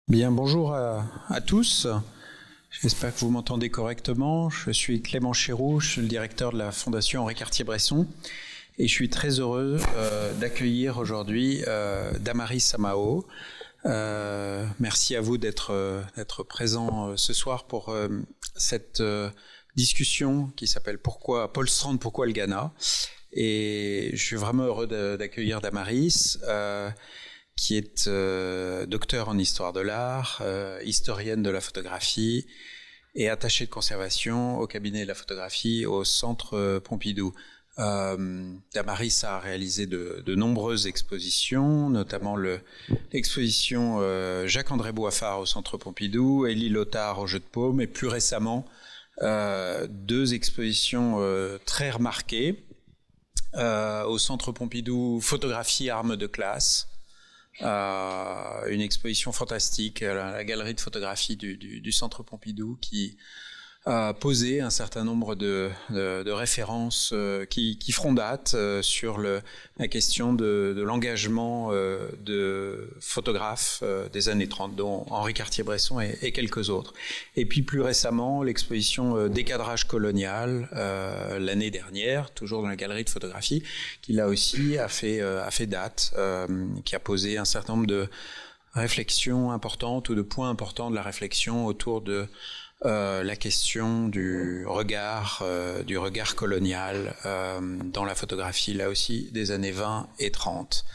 Bien, bonjour à tous. J'espère que vous m'entendez correctement. Je suis Clément Chéroux, je suis le directeur de la Fondation Henri Cartier-Bresson et je suis très heureux d'accueillir aujourd'hui Damaris Samao. Merci à vous d'être présent ce soir pour cette discussion qui s'appelle Paul Strand, pourquoi le Ghana? Et je suis vraiment heureux d'accueillir Damaris. Qui est docteur en histoire de l'art, historienne de la photographie et attachée de conservation au cabinet de la photographie au Centre Pompidou. Damaris a réalisé de nombreuses expositions, notamment l'exposition Jacques-André Boiffard au Centre Pompidou, Élie Lothar au Jeu de Paume, et plus récemment deux expositions très remarquées au Centre Pompidou, photographie armes de classe. Une exposition fantastique à la galerie de photographie du Centre Pompidou qui a posé un certain nombre de références qui feront date sur la question de l'engagement de photographes des années 30, dont Henri Cartier-Bresson et quelques autres. Et puis plus récemment, l'exposition Décadrage colonial l'année dernière, toujours dans la galerie de photographie, qui là aussi a fait date, qui a posé un certain nombre de réflexions importantes ou de points importants de la réflexion autour de la question du regard colonial dans la photographie, là aussi, des années 20 et 30.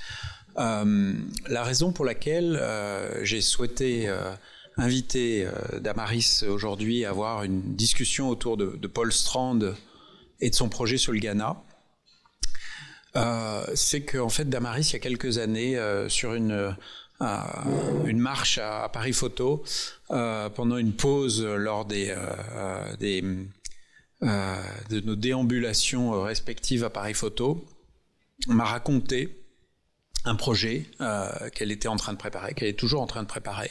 La raison pour laquelle j'ai souhaité inviter Damaris aujourd'hui à avoir une discussion autour de Paul Strand et de son projet sur le Ghana, c'est qu'en fait, Damaris, il y a quelques années, sur une marche à Paris Photo, pendant une pause lors de nos déambulations respectives à Paris Photo, m'a raconté un projet qu'elle était en train de préparer, qu'elle est toujours en train de préparer,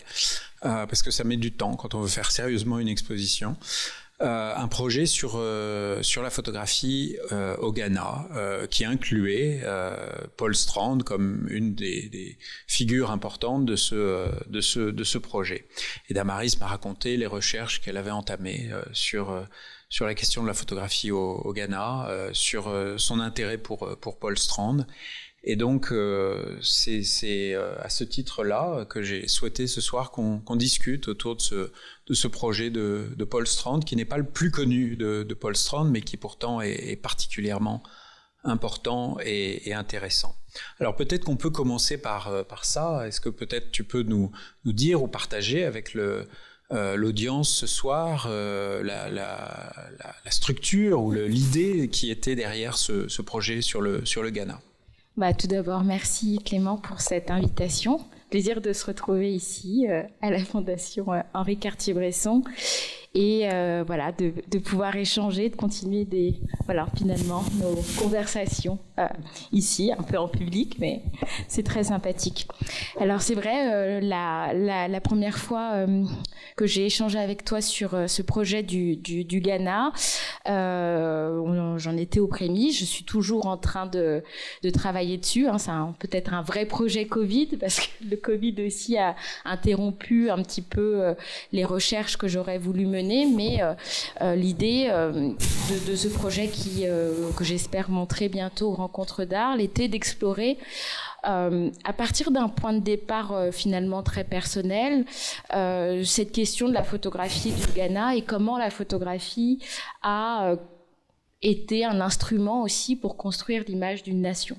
parce que ça met du temps quand on veut faire sérieusement une exposition. Un projet sur la photographie au Ghana qui incluait Paul Strand comme une des figures importantes de ce projet. Et Damaris m'a raconté les recherches qu'elle avait entamées sur la question de la photographie au Ghana, sur son intérêt pour Paul Strand. Et donc, c'est à ce titre-là que j'ai souhaité ce soir qu'on discute autour de ce projet de Paul Strand, qui n'est pas le plus connu de Paul Strand, mais qui pourtant est particulièrement important et intéressant. Alors peut-être qu'on peut commencer par ça. Est-ce que peut-être tu peux nous dire ou partager avec l'audience ce soir la structure ou l'idée qui était derrière ce projet sur le Ghana? Tout d'abord, merci Clément pour cette invitation. Plaisir de se retrouver ici à la Fondation Henri Cartier-Bresson et de pouvoir échanger, de continuer finalement nos conversations ici, un peu en public, mais c'est très sympathique. Alors c'est vrai, la première fois que j'ai échangé avec toi sur ce projet du Ghana, j'en étais aux prémices. Je suis toujours en train de travailler dessus. C'est peut-être un vrai projet Covid, parce que le Covid aussi a interrompu un petit peu les recherches que j'aurais voulu mener, mais l'idée de ce projet que j'espère montrer bientôt aux Rencontres d'Art, l'était d'explorer à partir d'un point de départ finalement très personnel, cette question de la photographie du Ghana et comment la photographie a été un instrument aussi pour construire l'image d'une nation.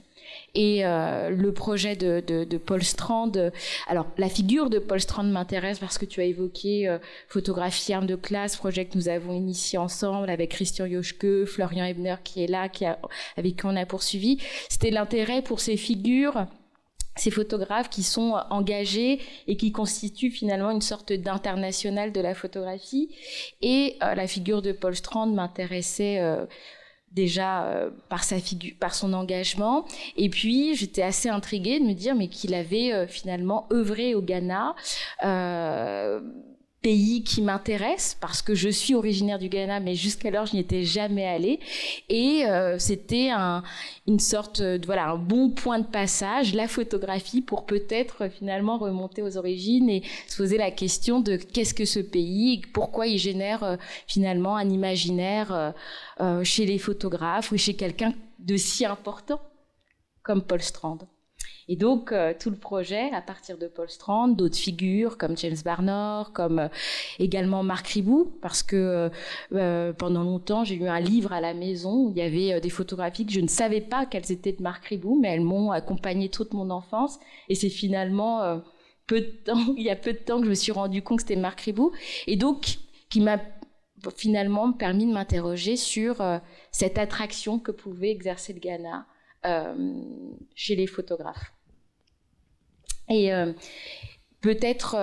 Et le projet de Paul Strand, alors la figure de Paul Strand m'intéresse parce que tu as évoqué photographie armes de classe, projet que nous avons initié ensemble avec Christian Joschke, Florian Ebner qui est là, avec qui on a poursuivi. C'était l'intérêt pour ces figures, ces photographes qui sont engagés et qui constituent finalement une sorte d'international de la photographie. Et la figure de Paul Strand m'intéressait déjà par son engagement, et puis j'étais assez intriguée de me dire mais qu'il avait finalement œuvré au Ghana pays qui m'intéresse parce que je suis originaire du Ghana, mais jusqu'alors je n'y étais jamais allée, et c'était une sorte un bon point de passage, la photographie, pour peut-être finalement remonter aux origines et se poser la question de qu'est-ce que ce pays, pourquoi il génère finalement un imaginaire chez les photographes ou chez quelqu'un de si important comme Paul Strand. Et donc, tout le projet, à partir de Paul Strand, d'autres figures comme James Barnard, comme également Marc Ribot, parce que pendant longtemps, j'ai eu un livre à la maison où il y avait des photographies que je ne savais pas qu'elles étaient de Marc Ribot, mais elles m'ont accompagnée toute mon enfance. Et c'est finalement il y a peu de temps que je me suis rendu compte que c'était Marc Ribot. Et donc, qui m'a finalement permis de m'interroger sur cette attraction que pouvait exercer le Ghana chez les photographes. Et peut-être,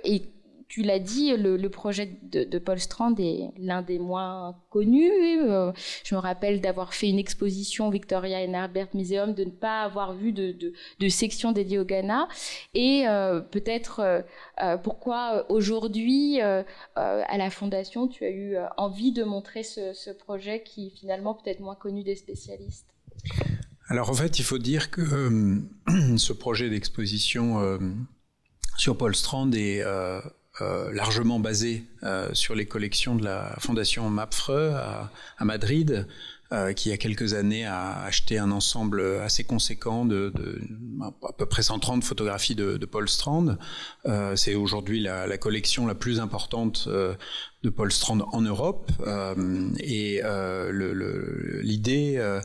et tu l'as dit, le projet de Paul Strand est l'un des moins connus. Je me rappelle d'avoir fait une exposition au Victoria and Albert Museum, de ne pas avoir vu de section dédiée au Ghana. Et peut-être pourquoi aujourd'hui, à la Fondation, tu as eu envie de montrer ce projet qui est finalement peut-être moins connu des spécialistes. Alors en fait, il faut dire que ce projet d'exposition sur Paul Strand est largement basé sur les collections de la Fondation Mapfre à Madrid, qui il y a quelques années a acheté un ensemble assez conséquent de à peu près 130 photographies de Paul Strand. C'est aujourd'hui la collection la plus importante de Paul Strand en Europe, et l'idée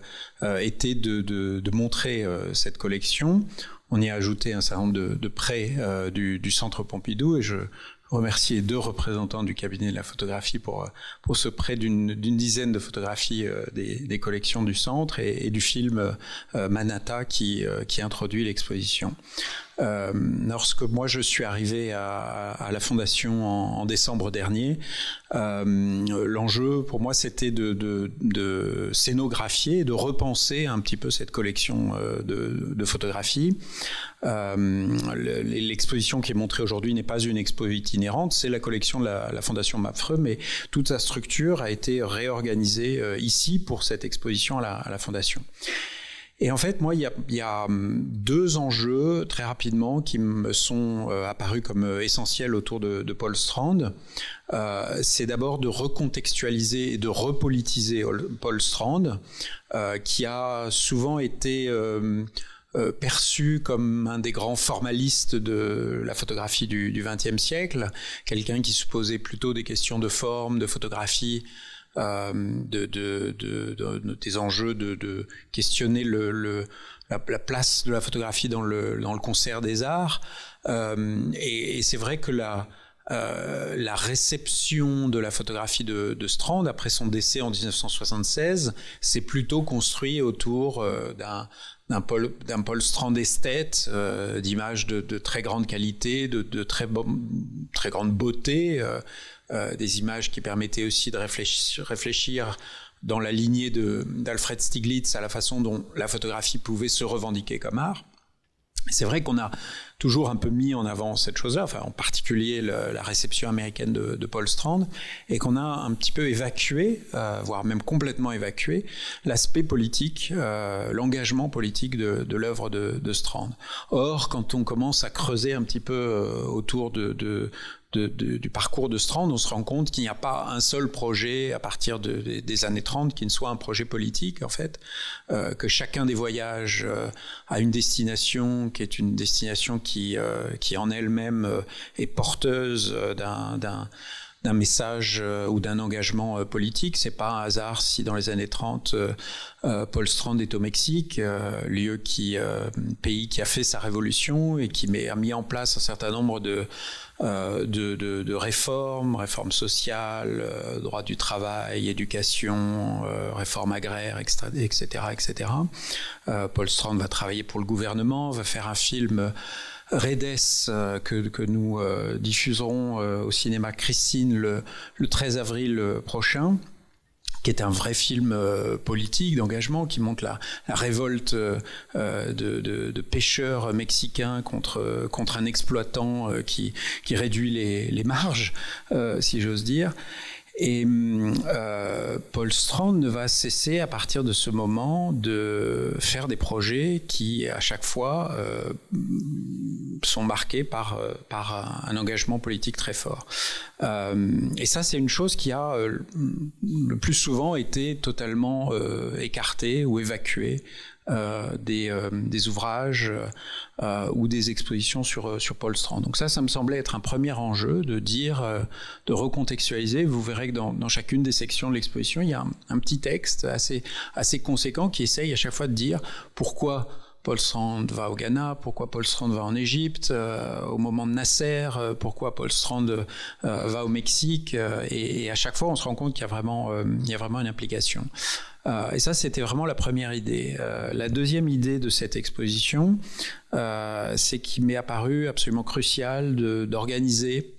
était de montrer cette collection. On y a ajouté un certain nombre de prêts du Centre Pompidou, et je remercie les deux représentants du cabinet de la photographie pour ce prêt d'une dizaine de photographies des collections du centre et du film Manata qui introduit l'exposition. Lorsque moi je suis arrivé à la Fondation en décembre dernier, l'enjeu pour moi c'était de scénographier, de repenser un petit peu cette collection de photographies. L'exposition qui est montrée aujourd'hui n'est pas une expo itinérante, c'est la collection de la Fondation Mapfre, mais toute sa structure a été réorganisée ici pour cette exposition à la Fondation. Et en fait, moi, il y a deux enjeux très rapidement qui me sont apparus comme essentiels autour de Paul Strand. C'est d'abord de recontextualiser et de repolitiser Paul Strand, qui a souvent été perçu comme un des grands formalistes de la photographie du XXe siècle, quelqu'un qui se posait plutôt des questions de forme, de photographie, des enjeux de questionner la place de la photographie dans le concert des arts, et c'est vrai que la réception de la photographie de Strand après son décès en 1976 s'est plutôt construit autour d'un Paul Strand esthète, d'images de très grande qualité, de très grande beauté, des images qui permettaient aussi de réfléchir dans la lignée d'Alfred Stieglitz à la façon dont la photographie pouvait se revendiquer comme art. C'est vrai qu'on a toujours un peu mis en avant cette chose-là, enfin en particulier la réception américaine de Paul Strand, et qu'on a un petit peu évacué, voire même complètement évacué, l'aspect politique, l'engagement politique de l'œuvre de Strand. Or, quand on commence à creuser un petit peu autour du parcours de Strand, on se rend compte qu'il n'y a pas un seul projet à partir des années 30 qui ne soit un projet politique, en fait, que chacun des voyages a une destination qui est une destination qui en elle-même est porteuse d'un message ou d'un engagement politique. C'est pas un hasard si dans les années 30, Paul Strand est au Mexique, pays qui a fait sa révolution et qui a mis en place un certain nombre de réformes sociales, droit du travail, éducation, réforme agraire, etc., etc. Paul Strand va travailler pour le gouvernement, va faire un film Redes que nous diffuserons au cinéma Christine le 13 avril prochain, qui est un vrai film politique d'engagement, qui montre la révolte de pêcheurs mexicains contre un exploitant qui réduit les marges, si j'ose dire. Et Paul Strand ne va cesser à partir de ce moment de faire des projets qui à chaque fois sont marqués par un engagement politique très fort. Et ça, c'est une chose qui a le plus souvent été totalement écartée ou évacuée des ouvrages ou des expositions sur Paul Strand. Donc ça me semblait être un premier enjeu de dire, de recontextualiser. Vous verrez que dans chacune des sections de l'exposition, il y a un petit texte assez conséquent qui essaye à chaque fois de dire pourquoi Paul Strand va au Ghana, pourquoi Paul Strand va en Égypte, au moment de Nasser, pourquoi Paul Strand va au Mexique, et à chaque fois on se rend compte qu'il y a vraiment une implication. Et ça, c'était vraiment la première idée. La deuxième idée de cette exposition, c'est qu'il m'est apparu absolument crucial d'organiser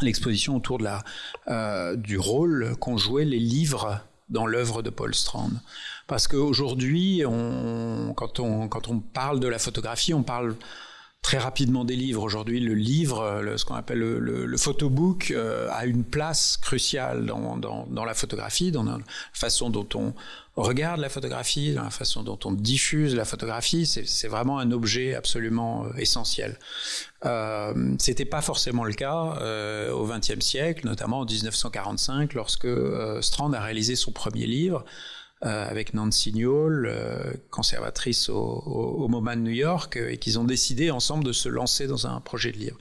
l'exposition autour du rôle qu'ont joué les livres dans l'œuvre de Paul Strand. Parce qu'aujourd'hui, quand on parle de la photographie, on parle très rapidement des livres. Aujourd'hui, le livre, ce qu'on appelle le photobook, a une place cruciale dans la photographie, dans la façon dont on regarde la photographie, dans la façon dont on diffuse la photographie. C'est vraiment un objet absolument essentiel. C'était pas forcément le cas au XXe siècle, notamment en 1945, lorsque Strand a réalisé son premier livre, avec Nancy Newhall, conservatrice au MoMA de New York, et qu'ils ont décidé ensemble de se lancer dans un projet de livre.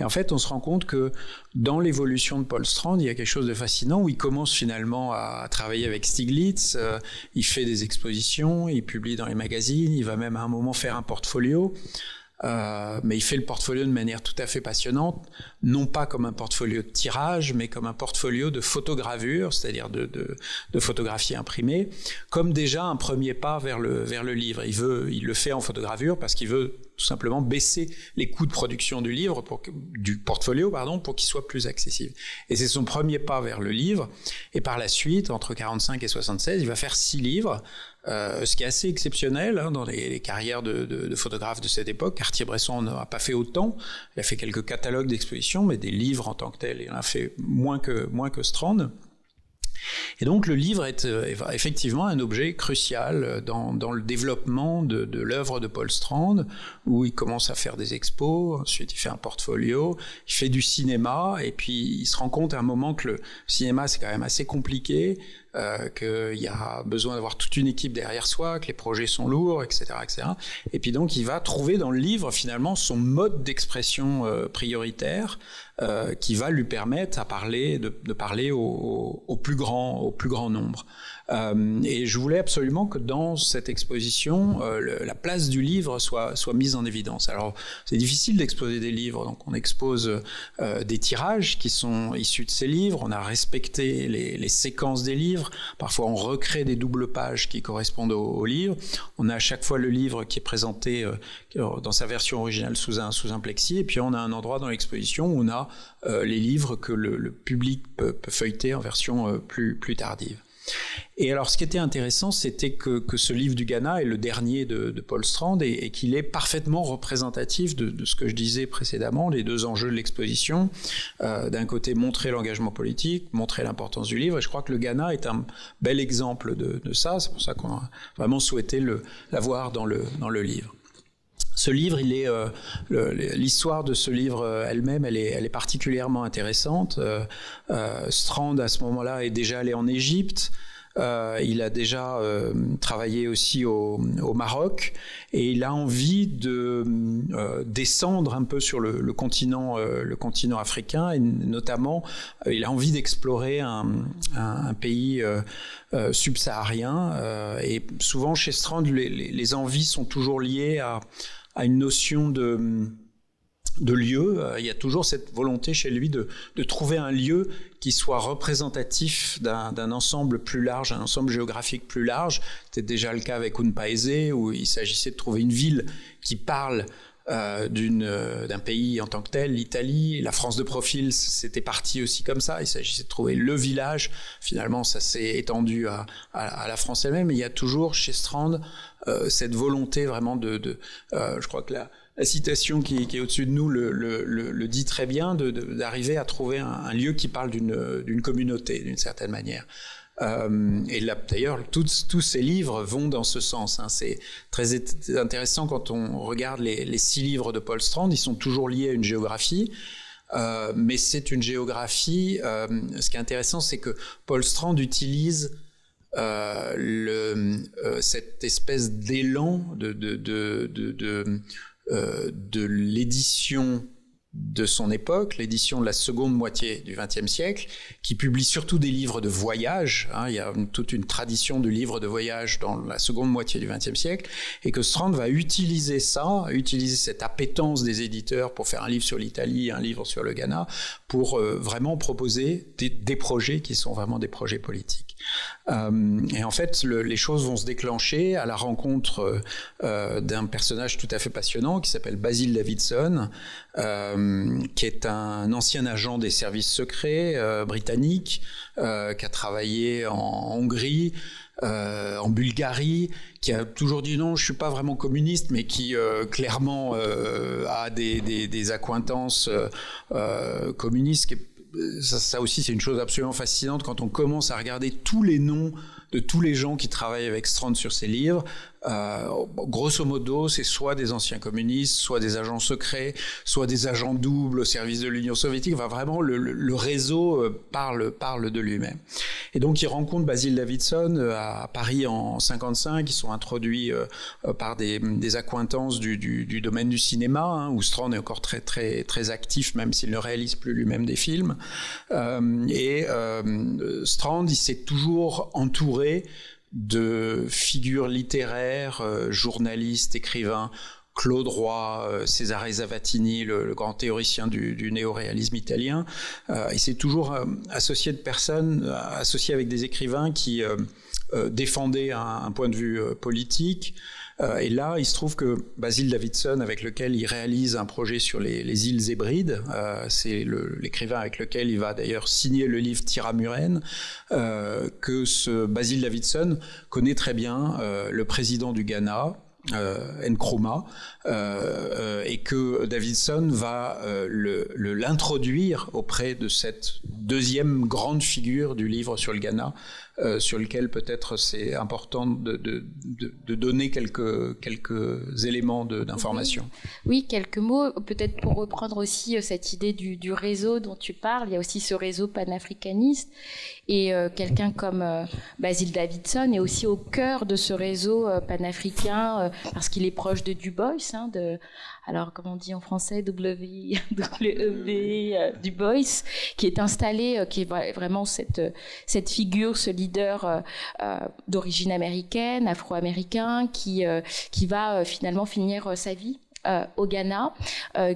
Et en fait, on se rend compte que dans l'évolution de Paul Strand, il y a quelque chose de fascinant où il commence finalement à travailler avec Stiglitz, il fait des expositions, il publie dans les magazines, il va même à un moment faire un portfolio. Mais il fait le portfolio de manière tout à fait passionnante, non pas comme un portfolio de tirage, mais comme un portfolio de photogravure, c'est-à-dire de photographies imprimées, comme déjà un premier pas vers le livre. Il le fait en photogravure parce qu'il veut tout simplement baisser les coûts de production du portfolio, pour qu'il soit plus accessible. Et c'est son premier pas vers le livre. Et par la suite, entre 45 et 76, il va faire 6 livres. Ce qui est assez exceptionnel dans les carrières de photographes de cette époque. Cartier-Bresson n'a pas fait autant. Il a fait quelques catalogues d'expositions, mais des livres en tant que tels, il en a fait moins que Strand. Et donc le livre est effectivement un objet crucial dans le développement de l'œuvre de Paul Strand, où il commence à faire des expos, ensuite il fait un portfolio, il fait du cinéma, et puis il se rend compte à un moment que le cinéma c'est quand même assez compliqué, qu'il y a besoin d'avoir toute une équipe derrière soi, que les projets sont lourds, etc., etc. Et puis donc il va trouver dans le livre finalement son mode d'expression prioritaire, qui va lui permettre de parler au plus grand nombre. Et je voulais absolument que dans cette exposition, la place du livre soit mise en évidence. Alors, c'est difficile d'exposer des livres, donc on expose des tirages qui sont issus de ces livres, on a respecté les séquences des livres, parfois on recrée des doubles pages qui correspondent au livre, on a à chaque fois le livre qui est présenté dans sa version originale sous un plexi, et puis on a un endroit dans l'exposition où on a les livres que le public peut feuilleter en version plus tardive. Et alors, ce qui était intéressant, c'était que ce livre du Ghana est le dernier de Paul Strand et qu'il est parfaitement représentatif de ce que je disais précédemment, les deux enjeux de l'exposition. D'un côté, montrer l'engagement politique, montrer l'importance du livre. Et je crois que le Ghana est un bel exemple de ça. C'est pour ça qu'on a vraiment souhaité l'avoir dans le livre. Ce livre, l'histoire de ce livre elle-même, elle est particulièrement intéressante. Strand, à ce moment-là, est déjà allé en Égypte. Il a déjà travaillé aussi au Maroc et il a envie de descendre un peu sur le continent africain et notamment il a envie d'explorer un pays subsaharien et souvent chez Strand les envies sont toujours liées à une notion de lieu. Il y a toujours cette volonté chez lui de trouver un lieu qui soit représentatif d'un ensemble plus large, un ensemble géographique plus large. C'était déjà le cas avec Unpaese, où il s'agissait de trouver une ville qui parle d'un pays en tant que tel, l'Italie. La France de profil, c'était parti aussi comme ça. Il s'agissait de trouver le village. Finalement, ça s'est étendu à la France elle-même. Et il y a toujours chez Strand cette volonté vraiment je crois que la citation qui est au-dessus de nous le dit très bien, d'arriver à trouver un lieu qui parle d'une communauté, d'une certaine manière. Et là, d'ailleurs, tous ces livres vont dans ce sens. C'est très intéressant quand on regarde les 6 livres de Paul Strand. Ils sont toujours liés à une géographie. Mais c'est une géographie. Ce qui est intéressant, c'est que Paul Strand utilise cette espèce d'élan de l'édition de son époque, l'édition de la seconde moitié du XXe siècle, qui publie surtout des livres de voyage. Il y a toute une tradition de livres de voyage dans la seconde moitié du XXe siècle, et que Strand va utiliser cette appétence des éditeurs pour faire un livre sur l'Italie, un livre sur le Ghana, pour vraiment proposer des projets qui sont vraiment des projets politiques. Et en fait, les choses vont se déclencher à la rencontre d'un personnage tout à fait passionnant qui s'appelle Basil Davidson, qui est un ancien agent des services secrets britanniques, qui a travaillé en Hongrie, en Bulgarie, qui a toujours dit non, je suis pas vraiment communiste, mais qui clairement a des accointances communistes. Ça aussi, c'est une chose absolument fascinante quand on commence à regarder tous les noms de tous les gens qui travaillent avec Strand sur ses livres. Grosso modo, c'est soit des anciens communistes, soit des agents secrets, soit des agents doubles au service de l'Union soviétique. Enfin, vraiment, le réseau parle de lui-même. Et donc, il rencontre Basil Davidson à Paris en 55. Ils sont introduits par des accointances du domaine du cinéma, où Strand est encore très, très, très actif, même s'il ne réalise plus lui-même des films. Strand, il s'est toujours entouré de figures littéraires, journalistes, écrivains, Claude Roy, Cesare Zavattini, le grand théoricien du néo-réalisme italien. Il s'est toujours associé de personnes, associé avec des écrivains qui défendaient un point de vue politique. Et là, il se trouve que Basil Davidson, avec lequel il réalise un projet sur les îles Hébrides, c'est l'écrivain avec lequel il va d'ailleurs signer le livre Tiramuren, que ce Basil Davidson connaît très bien le président du Ghana, Nkrumah, et que Davidson va l'introduire auprès de cette deuxième grande figure du livre sur le Ghana, sur lequel peut-être c'est important de donner quelques éléments d'information. Oui, quelques mots, peut-être pour reprendre aussi cette idée du réseau dont tu parles. Il y a aussi ce réseau panafricaniste, et quelqu'un comme Basil Davidson est aussi au cœur de ce réseau panafricain, parce qu'il est proche de Du Bois, alors comment on dit en français, W-E-B, Du Bois, qui est installé, qui est vraiment cette figure, ce leader d'origine américaine, afro-américain, qui va finalement finir sa vie au Ghana,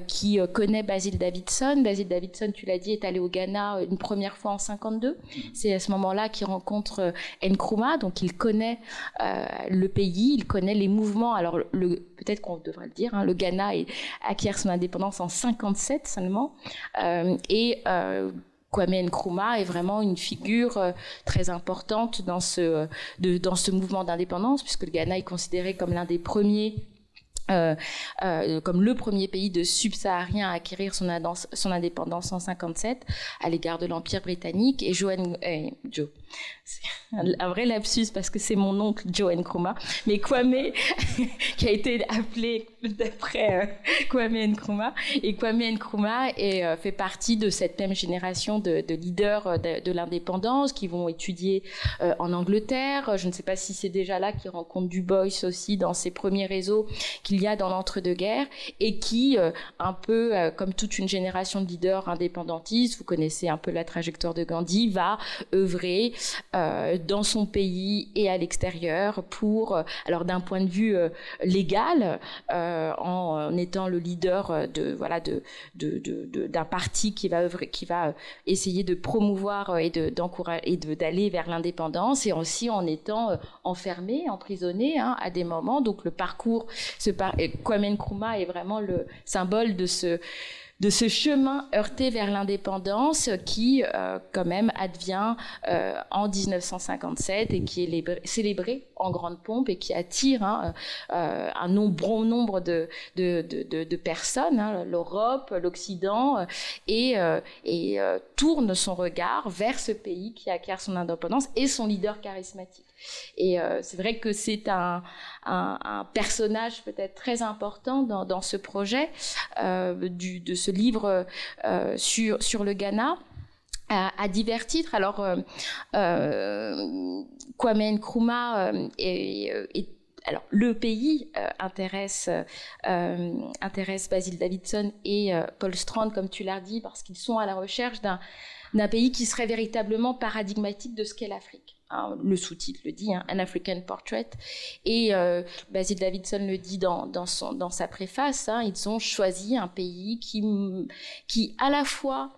qui connaît Basil Davidson. Basil Davidson, tu l'as dit, est allé au Ghana une première fois en 52. C'est à ce moment-là qu'il rencontre Nkrumah, donc il connaît le pays, il connaît les mouvements. Alors peut-être qu'on devrait le dire, le Ghana acquiert son indépendance en 57 seulement, Kwame Nkrumah est vraiment une figure très importante dans ce mouvement d'indépendance, puisque le Ghana est considéré comme l'un des premiers, comme le premier pays de subsaharien à acquérir son indépendance en 57 à l'égard de l'Empire britannique. Et Joe, c'est un vrai lapsus parce que c'est mon oncle Joe Nkrumah, mais Kwame qui a été appelé d'après Kwame Nkrumah, et Kwame Nkrumah fait partie de cette même génération de leaders de l'indépendance qui vont étudier en Angleterre. Je ne sais pas si c'est déjà là qu'ils rencontrent Du Bois aussi dans ses premiers réseaux qu'il y a dans l'entre-deux-guerres, et qui, un peu comme toute une génération de leaders indépendantistes, vous connaissez un peu la trajectoire de Gandhi, va œuvrer dans son pays et à l'extérieur pour, alors d'un point de vue légal, en étant le leader d'un parti qui va essayer de promouvoir et d'encourager et d'aller vers l'indépendance, et aussi en étant enfermé, emprisonné à des moments. Donc le parcours se Kwame Nkrumah est vraiment le symbole de ce chemin heurté vers l'indépendance qui, quand même, advient en 1957 et qui est célébré en grande pompe et qui attire un bon nombre de personnes, l'Europe, l'Occident, et tourne son regard vers ce pays qui acquiert son indépendance et son leader charismatique. Et c'est vrai que c'est un personnage peut-être très important dans ce projet de ce livre sur le Ghana. À divers titres. Alors, Kwame Nkrumah alors, le pays intéresse Basil Davidson et Paul Strand, comme tu l'as dit, parce qu'ils sont à la recherche d'un pays qui serait véritablement paradigmatique de ce qu'est l'Afrique. Le sous-titre le dit, An African Portrait. Et Basil Davidson le dit dans sa préface, ils ont choisi un pays qui à la fois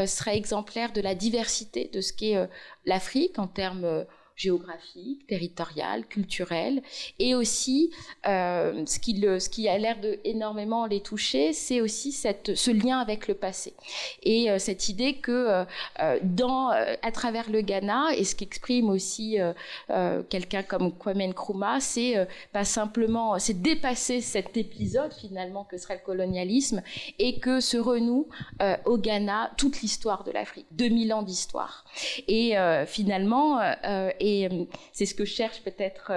serait exemplaire de la diversité de ce qu'est l'Afrique en termes géographique, territorial, culturel, et aussi ce qui a l'air de énormément les toucher, c'est aussi ce lien avec le passé et cette idée que à travers le Ghana, et ce qu'exprime aussi quelqu'un comme Kwame Nkrumah, c'est pas simplement, c'est dépasser cet épisode finalement que serait le colonialisme et que se renoue au Ghana toute l'histoire de l'Afrique, 2000 ans d'histoire. Et finalement, et c'est ce que cherche peut-être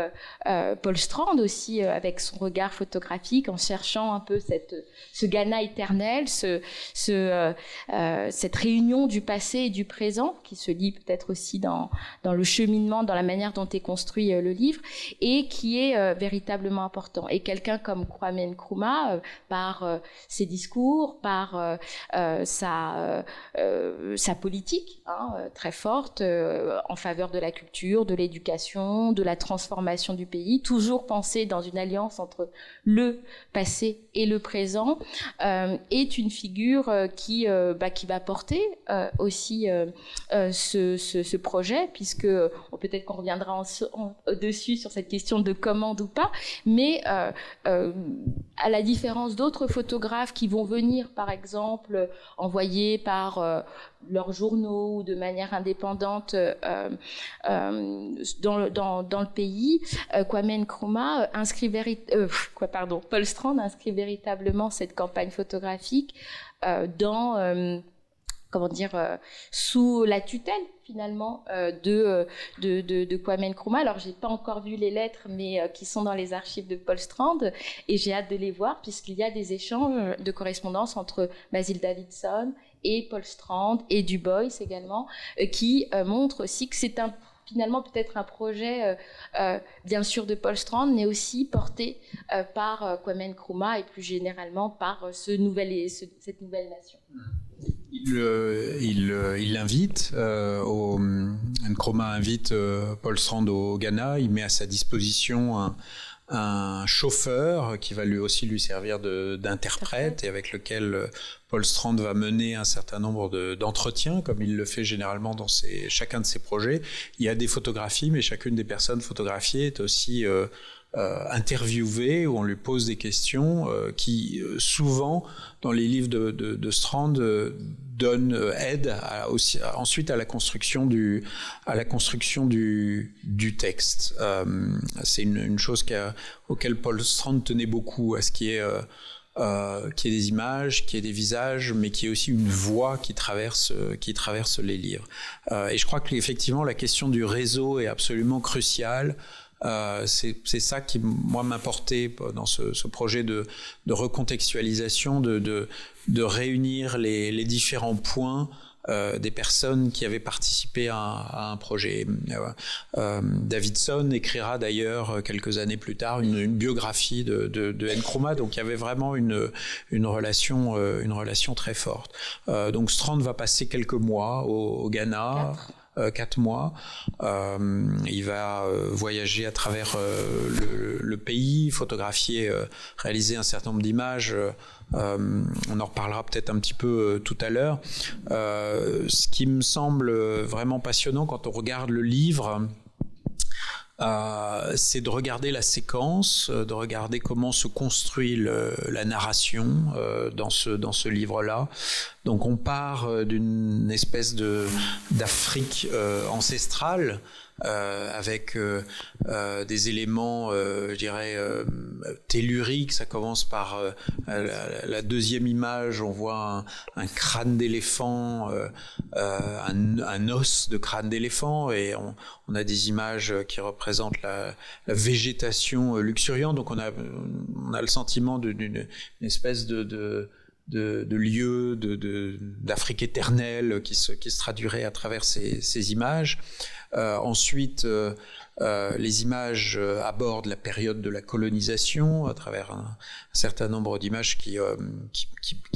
Paul Strand aussi avec son regard photographique, en cherchant un peu ce Ghana éternel, cette réunion du passé et du présent qui se lie peut-être aussi dans le cheminement, dans la manière dont est construit le livre, et qui est véritablement important. Et quelqu'un comme Kwame Nkrumah, par ses discours, par sa politique très forte en faveur de la culture, de l'éducation, de la transformation du pays, toujours pensé dans une alliance entre le passé et le présent, est une figure qui va porter aussi ce projet, puisque peut-être qu'on reviendra dessus sur cette question de commande ou pas, mais à la différence d'autres photographes qui vont venir, par exemple, envoyés par leurs journaux ou de manière indépendante dans le pays, Kwame Nkrumah Paul Strand inscrit véritablement cette campagne photographique sous la tutelle finalement de Kwame Nkrumah. Alors j'ai pas encore vu les lettres, mais qui sont dans les archives de Paul Strand, et j'ai hâte de les voir puisqu'il y a des échanges de correspondance entre Basil Davidson et Paul Strand et Du Bois également, qui montrent aussi que c'est finalement peut-être un projet bien sûr de Paul Strand, mais aussi porté par Kwame Nkrumah et plus généralement par cette nouvelle nation. Il invite, Nkrumah invite Paul Strand au Ghana, il met à sa disposition un chauffeur qui va lui aussi lui servir d'interprète et avec lequel Paul Strand va mener un certain nombre d'entretiens, comme il le fait généralement dans chacun de ses projets. Il y a des photographies, mais chacune des personnes photographiées est aussi interviewée, où on lui pose des questions qui souvent dans les livres de Strand aide ensuite à la construction du texte. C'est une chose auquel Paul Strand tenait beaucoup, à ce qui est des images, qui est des visages, mais qui est aussi une voix qui traverse les livres. Et je crois qu'effectivement la question du réseau est absolument cruciale. C'est ça qui, moi, m'importait dans ce projet de recontextualisation, de réunir les différents points des personnes qui avaient participé à un projet. Davidson écrira d'ailleurs quelques années plus tard une biographie de Nkrumah, donc il y avait vraiment une relation très forte. Donc Strand va passer quelques mois au Ghana. 4 mois. Il va voyager à travers le pays, photographier, réaliser un certain nombre d'images. On en reparlera peut-être un petit peu tout à l'heure. Ce qui me semble vraiment passionnant quand on regarde le livre, c'est de regarder la séquence, de regarder comment se construit la narration dans ce livre-là. Donc on part d'une espèce d'Afrique ancestrale, avec des éléments, je dirais, telluriques. Ça commence par la deuxième image, on voit un crâne d'éléphant, un os de crâne d'éléphant, et on a des images qui représentent la végétation luxuriante. Donc on a le sentiment d'une espèce de lieu d'Afrique éternelle qui se traduirait à travers ces images. Ensuite, les images abordent la période de la colonisation à travers un certain nombre d'images qui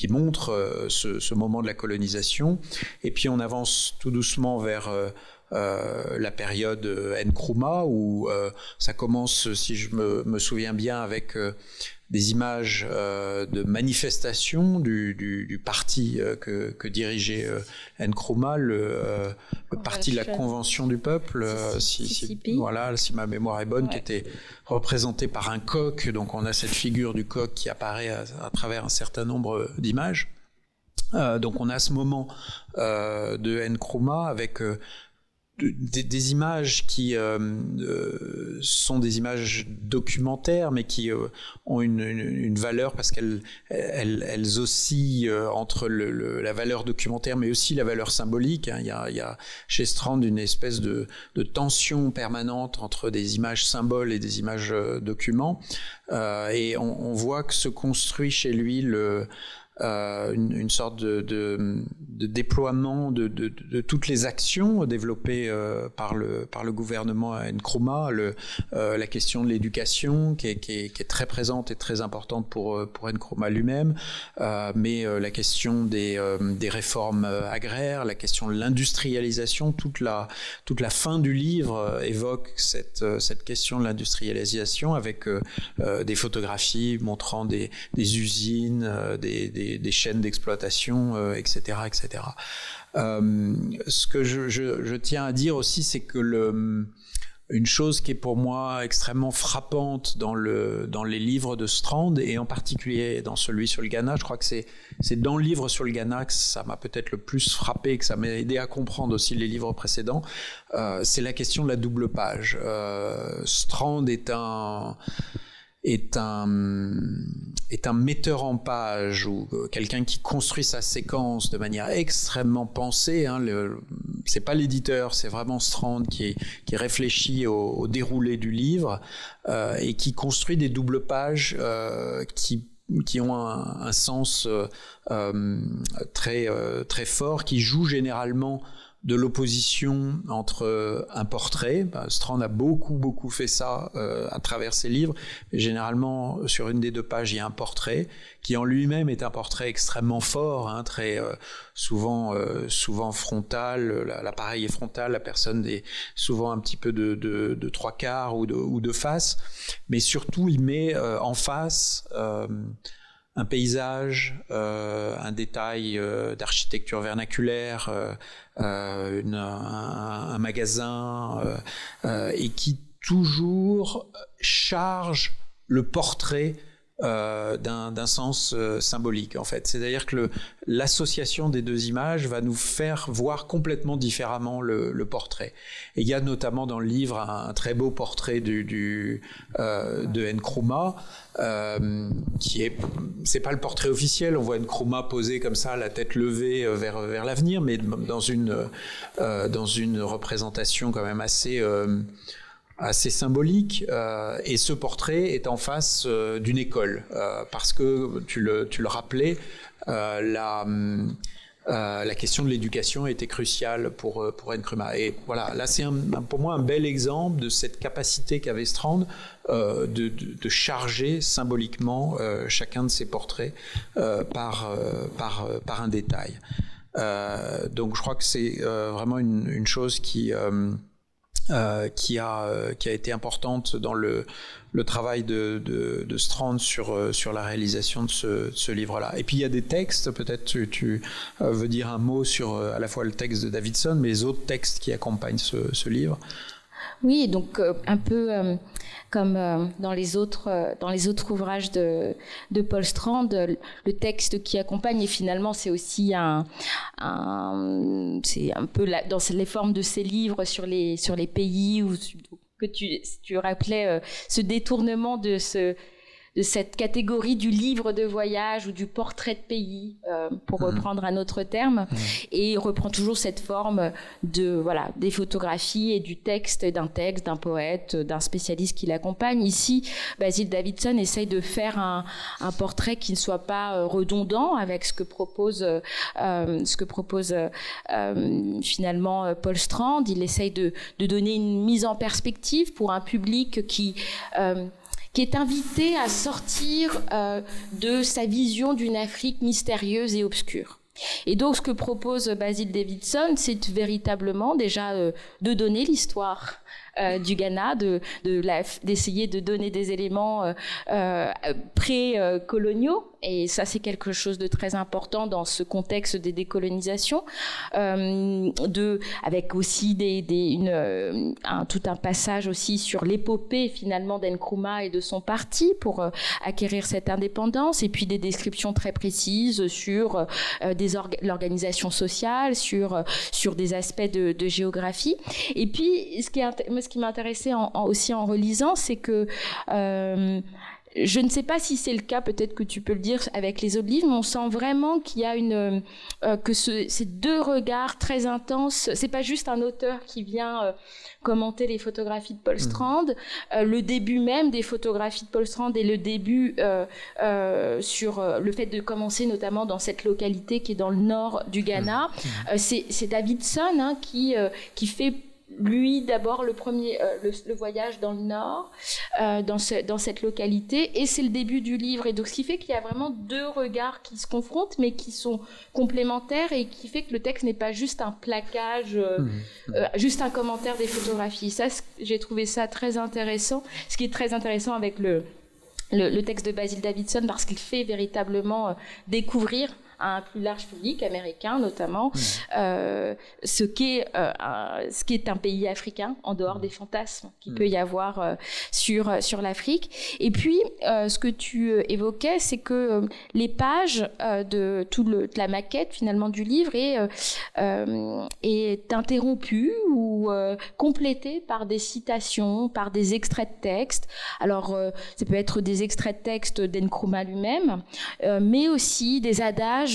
montrent ce moment de la colonisation. Et puis on avance tout doucement vers la période Nkrumah, où ça commence, si je me souviens bien, avec des images de manifestation du parti que dirigeait Nkrumah, le parti de la Convention du peuple, si ma mémoire est bonne, qui était représenté par un coq. Donc on a cette figure du coq qui apparaît à travers un certain nombre d'images. Donc on a ce moment de Nkrumah avec des images qui sont des images documentaires, mais qui ont une valeur parce qu'elles oscillent entre la valeur documentaire, mais aussi la valeur symbolique. Il y a chez Strand une espèce de tension permanente entre des images symboles et des images documents, et on voit que se construit chez lui une sorte de déploiement de toutes les actions développées par le gouvernement à Nkrumah, la question de l'éducation qui est très présente et très importante pour Nkrumah lui-même, mais la question des réformes agraires, la question de l'industrialisation, toute la fin du livre évoque cette question de l'industrialisation avec des photographies montrant des usines, des chaînes d'exploitation, etc., etc. Ce que je tiens à dire aussi, c'est que une chose qui est pour moi extrêmement frappante dans les livres de Strand, et en particulier dans celui sur le Ghana, je crois que c'est dans le livre sur le Ghana que ça m'a peut-être le plus frappé, que ça m'a aidé à comprendre aussi les livres précédents, c'est la question de la double page. Strand est un metteur en page, ou quelqu'un qui construit sa séquence de manière extrêmement pensée. C'est pas l'éditeur, c'est vraiment Strand qui réfléchit au déroulé du livre et qui construit des doubles pages qui ont un sens très très fort, qui joue généralement de l'opposition entre un portrait. Strand a beaucoup fait ça à travers ses livres. Et généralement, sur une des deux pages, il y a un portrait qui en lui-même est un portrait extrêmement fort, très souvent frontal. L'appareil est frontal, la personne est souvent un petit peu de trois quarts ou de face. Mais surtout, il met en face un paysage, un détail d'architecture vernaculaire, un magasin, et qui toujours charge le portrait d'un sens symbolique, en fait. C'est-à-dire que l'association des deux images va nous faire voir complètement différemment le portrait. Et il y a notamment dans le livre un très beau portrait de Nkrumah, c'est pas le portrait officiel. On voit Nkrumah posé comme ça, la tête levée vers l'avenir, mais dans une représentation quand même assez symbolique, et ce portrait est en face d'une école, parce que tu le rappelais, la question de l'éducation était cruciale pour Nkrumah. Et voilà, là c'est pour moi un bel exemple de cette capacité qu'avait Strand de charger symboliquement chacun de ses portraits par un détail. Donc je crois que c'est vraiment une chose qui a été importante dans le travail de Strand sur la réalisation de ce livre-là. Et puis il y a des textes, peut-être tu veux dire un mot sur à la fois le texte de Davidson, mais les autres textes qui accompagnent ce livre. Oui, donc un peu comme dans les autres ouvrages de Paul Strand, le texte qui accompagne, et finalement c'est aussi c'est un peu dans les formes de ces livres sur les pays où que tu rappelais ce détournement de cette catégorie du livre de voyage ou du portrait de pays, pour reprendre un autre terme, et il reprend toujours cette forme des photographies et du texte, d'un poète, d'un spécialiste qui l'accompagne. Ici, Basil Davidson essaye de faire un portrait qui ne soit pas redondant avec ce que propose finalement Paul Strand. Il essaye de donner une mise en perspective pour un public qui est invité à sortir de sa vision d'une Afrique mystérieuse et obscure. Et donc, ce que propose Basil Davidson, c'est véritablement déjà de donner l'histoire du Ghana, d'essayer de donner des éléments pré-coloniaux. Et ça, c'est quelque chose de très important dans ce contexte des décolonisations, avec aussi tout un passage aussi sur l'épopée finalement d'Nkrumah et de son parti pour acquérir cette indépendance, et puis des descriptions très précises sur l'organisation sociale, sur des aspects de géographie. Et puis, ce qui m'intéressait aussi en relisant, c'est que je ne sais pas si c'est le cas, peut-être que tu peux le dire avec les autres livres, mais on sent vraiment qu'il y a ces deux regards très intenses. C'est pas juste un auteur qui vient commenter les photographies de Paul Strand. Le début même des photographies de Paul Strand et le début sur le fait de commencer notamment dans cette localité qui est dans le nord du Ghana. C'est Davidson qui fait lui d'abord le voyage dans le nord, dans cette localité, et c'est le début du livre, et donc ce qui fait qu'il y a vraiment deux regards qui se confrontent mais qui sont complémentaires, et qui fait que le texte n'est pas juste un plaquage, juste un commentaire des photographies. Ça, j'ai trouvé ça très intéressant, ce qui est très intéressant avec le texte de Basil Davidson, parce qu'il fait véritablement découvrir à un plus large public, américain notamment, ce qu'est un pays africain, en dehors des fantasmes qu'il peut y avoir sur l'Afrique. Et puis, ce que tu évoquais, c'est que les pages de la maquette finalement du livre est interrompue ou complétée par des citations, par des extraits de texte. Alors, ça peut être des extraits de texte d'Nkrumah lui-même, mais aussi des adages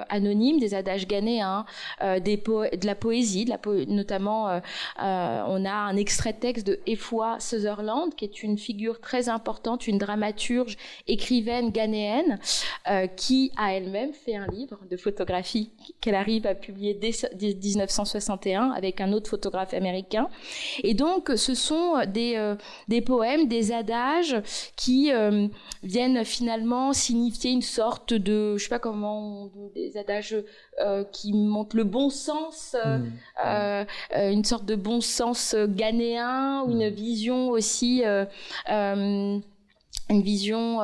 anonymes, des adages ghanéens, de la poésie, notamment on a un extrait de texte de Efua Sutherland, qui est une figure très importante, une dramaturge, écrivaine ghanéenne, qui a elle-même fait un livre de photographie qu'elle arrive à publier dès 1961 avec un autre photographe américain. Et donc ce sont des poèmes, des adages qui viennent finalement signifier une sorte de, je sais pas comment, des adages qui montrent le bon sens, une sorte de bon sens ghanéen, ou une vision aussi, une vision,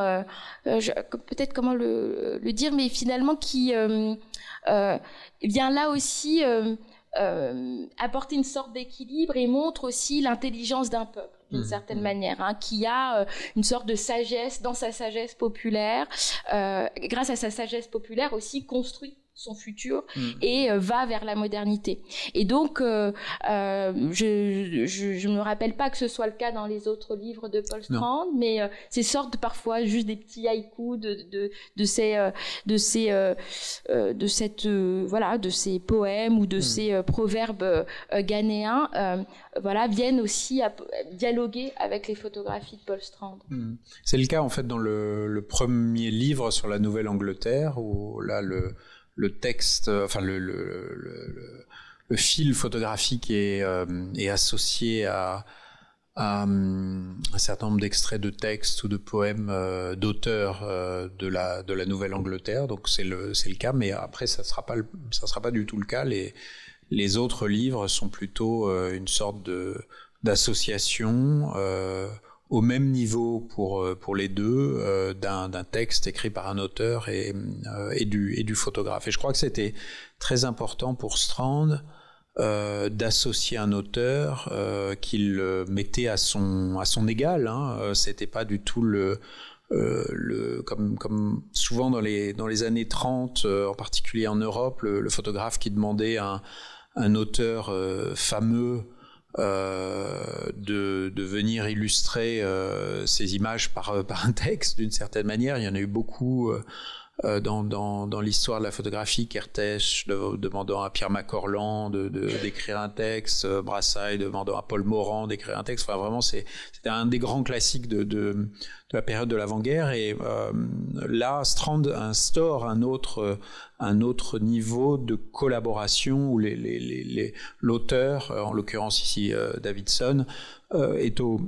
peut-être comment le dire, mais finalement qui vient là aussi apporter une sorte d'équilibre, et montre aussi l'intelligence d'un peuple d'une certaine manière, qui a une sorte de sagesse, dans sa sagesse populaire, grâce à sa sagesse populaire aussi construit son futur et va vers la modernité. Et donc, je ne me rappelle pas que ce soit le cas dans les autres livres de Paul Strand, mais ces sortes parfois juste des petits haïkus de ces poèmes ou de ces proverbes ghanéens, viennent aussi à dialoguer avec les photographies de Paul Strand. C'est le cas en fait dans le premier livre sur la Nouvelle-Angleterre, où là le texte, enfin le fil photographique est associé à un certain nombre d'extraits de textes ou de poèmes d'auteurs de la Nouvelle-Angleterre. Donc c'est le cas, mais après ça sera pas du tout le cas. Les autres livres sont plutôt une sorte d'association au même niveau pour les deux, d'un texte écrit par un auteur et du photographe. Et je crois que c'était très important pour Strand d'associer un auteur qu'il mettait à son égal. C'était pas du tout comme souvent dans les années 30, en particulier en Europe, le photographe qui demandait à un auteur fameux de venir illustrer ces images par un texte, d'une certaine manière. Il y en a eu beaucoup dans l'histoire de la photographie, Kertész demandant à Pierre Macorlan d'écrire un texte, Brassailles demandant à Paul Morand d'écrire un texte. Enfin, vraiment, c'était un des grands classiques de la période de l'avant-guerre. Et là, Strand instaure un autre niveau de collaboration où l'auteur, en l'occurrence ici Davidson, est au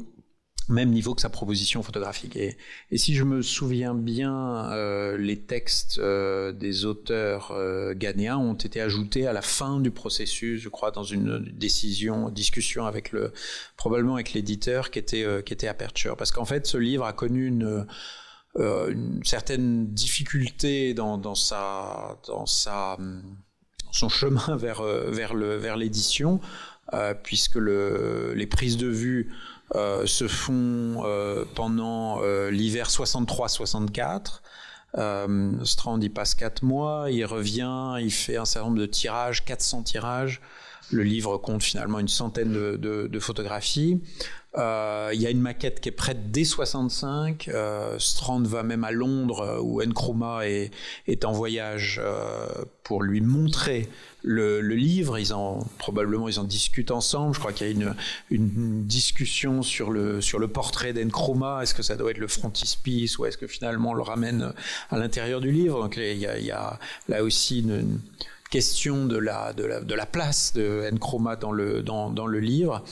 même niveau que sa proposition photographique. Et si je me souviens bien, les textes des auteurs ghanéens ont été ajoutés à la fin du processus, je crois, dans une discussion probablement avec l'éditeur qui était Aperture. Parce qu'en fait, ce livre a connu une certaine difficulté dans son chemin vers l'édition, puisque les prises de vue se font pendant l'hiver 63-64. Strand y passe 4 mois, il revient, il fait un certain nombre de tirages, 400 tirages. Le livre compte finalement une centaine de photographies. Il y a une maquette qui est prête dès 65. Strand va même à Londres où Nkrumah est en voyage pour lui montrer le livre. Ils en discutent ensemble. Je crois qu'il y a une discussion sur le portrait d'Nkrumah. Est-ce que ça doit être le frontispice ou est-ce que finalement on le ramène à l'intérieur du livre? Donc il y a là aussi une question de la place de Nkrumah dans le livre.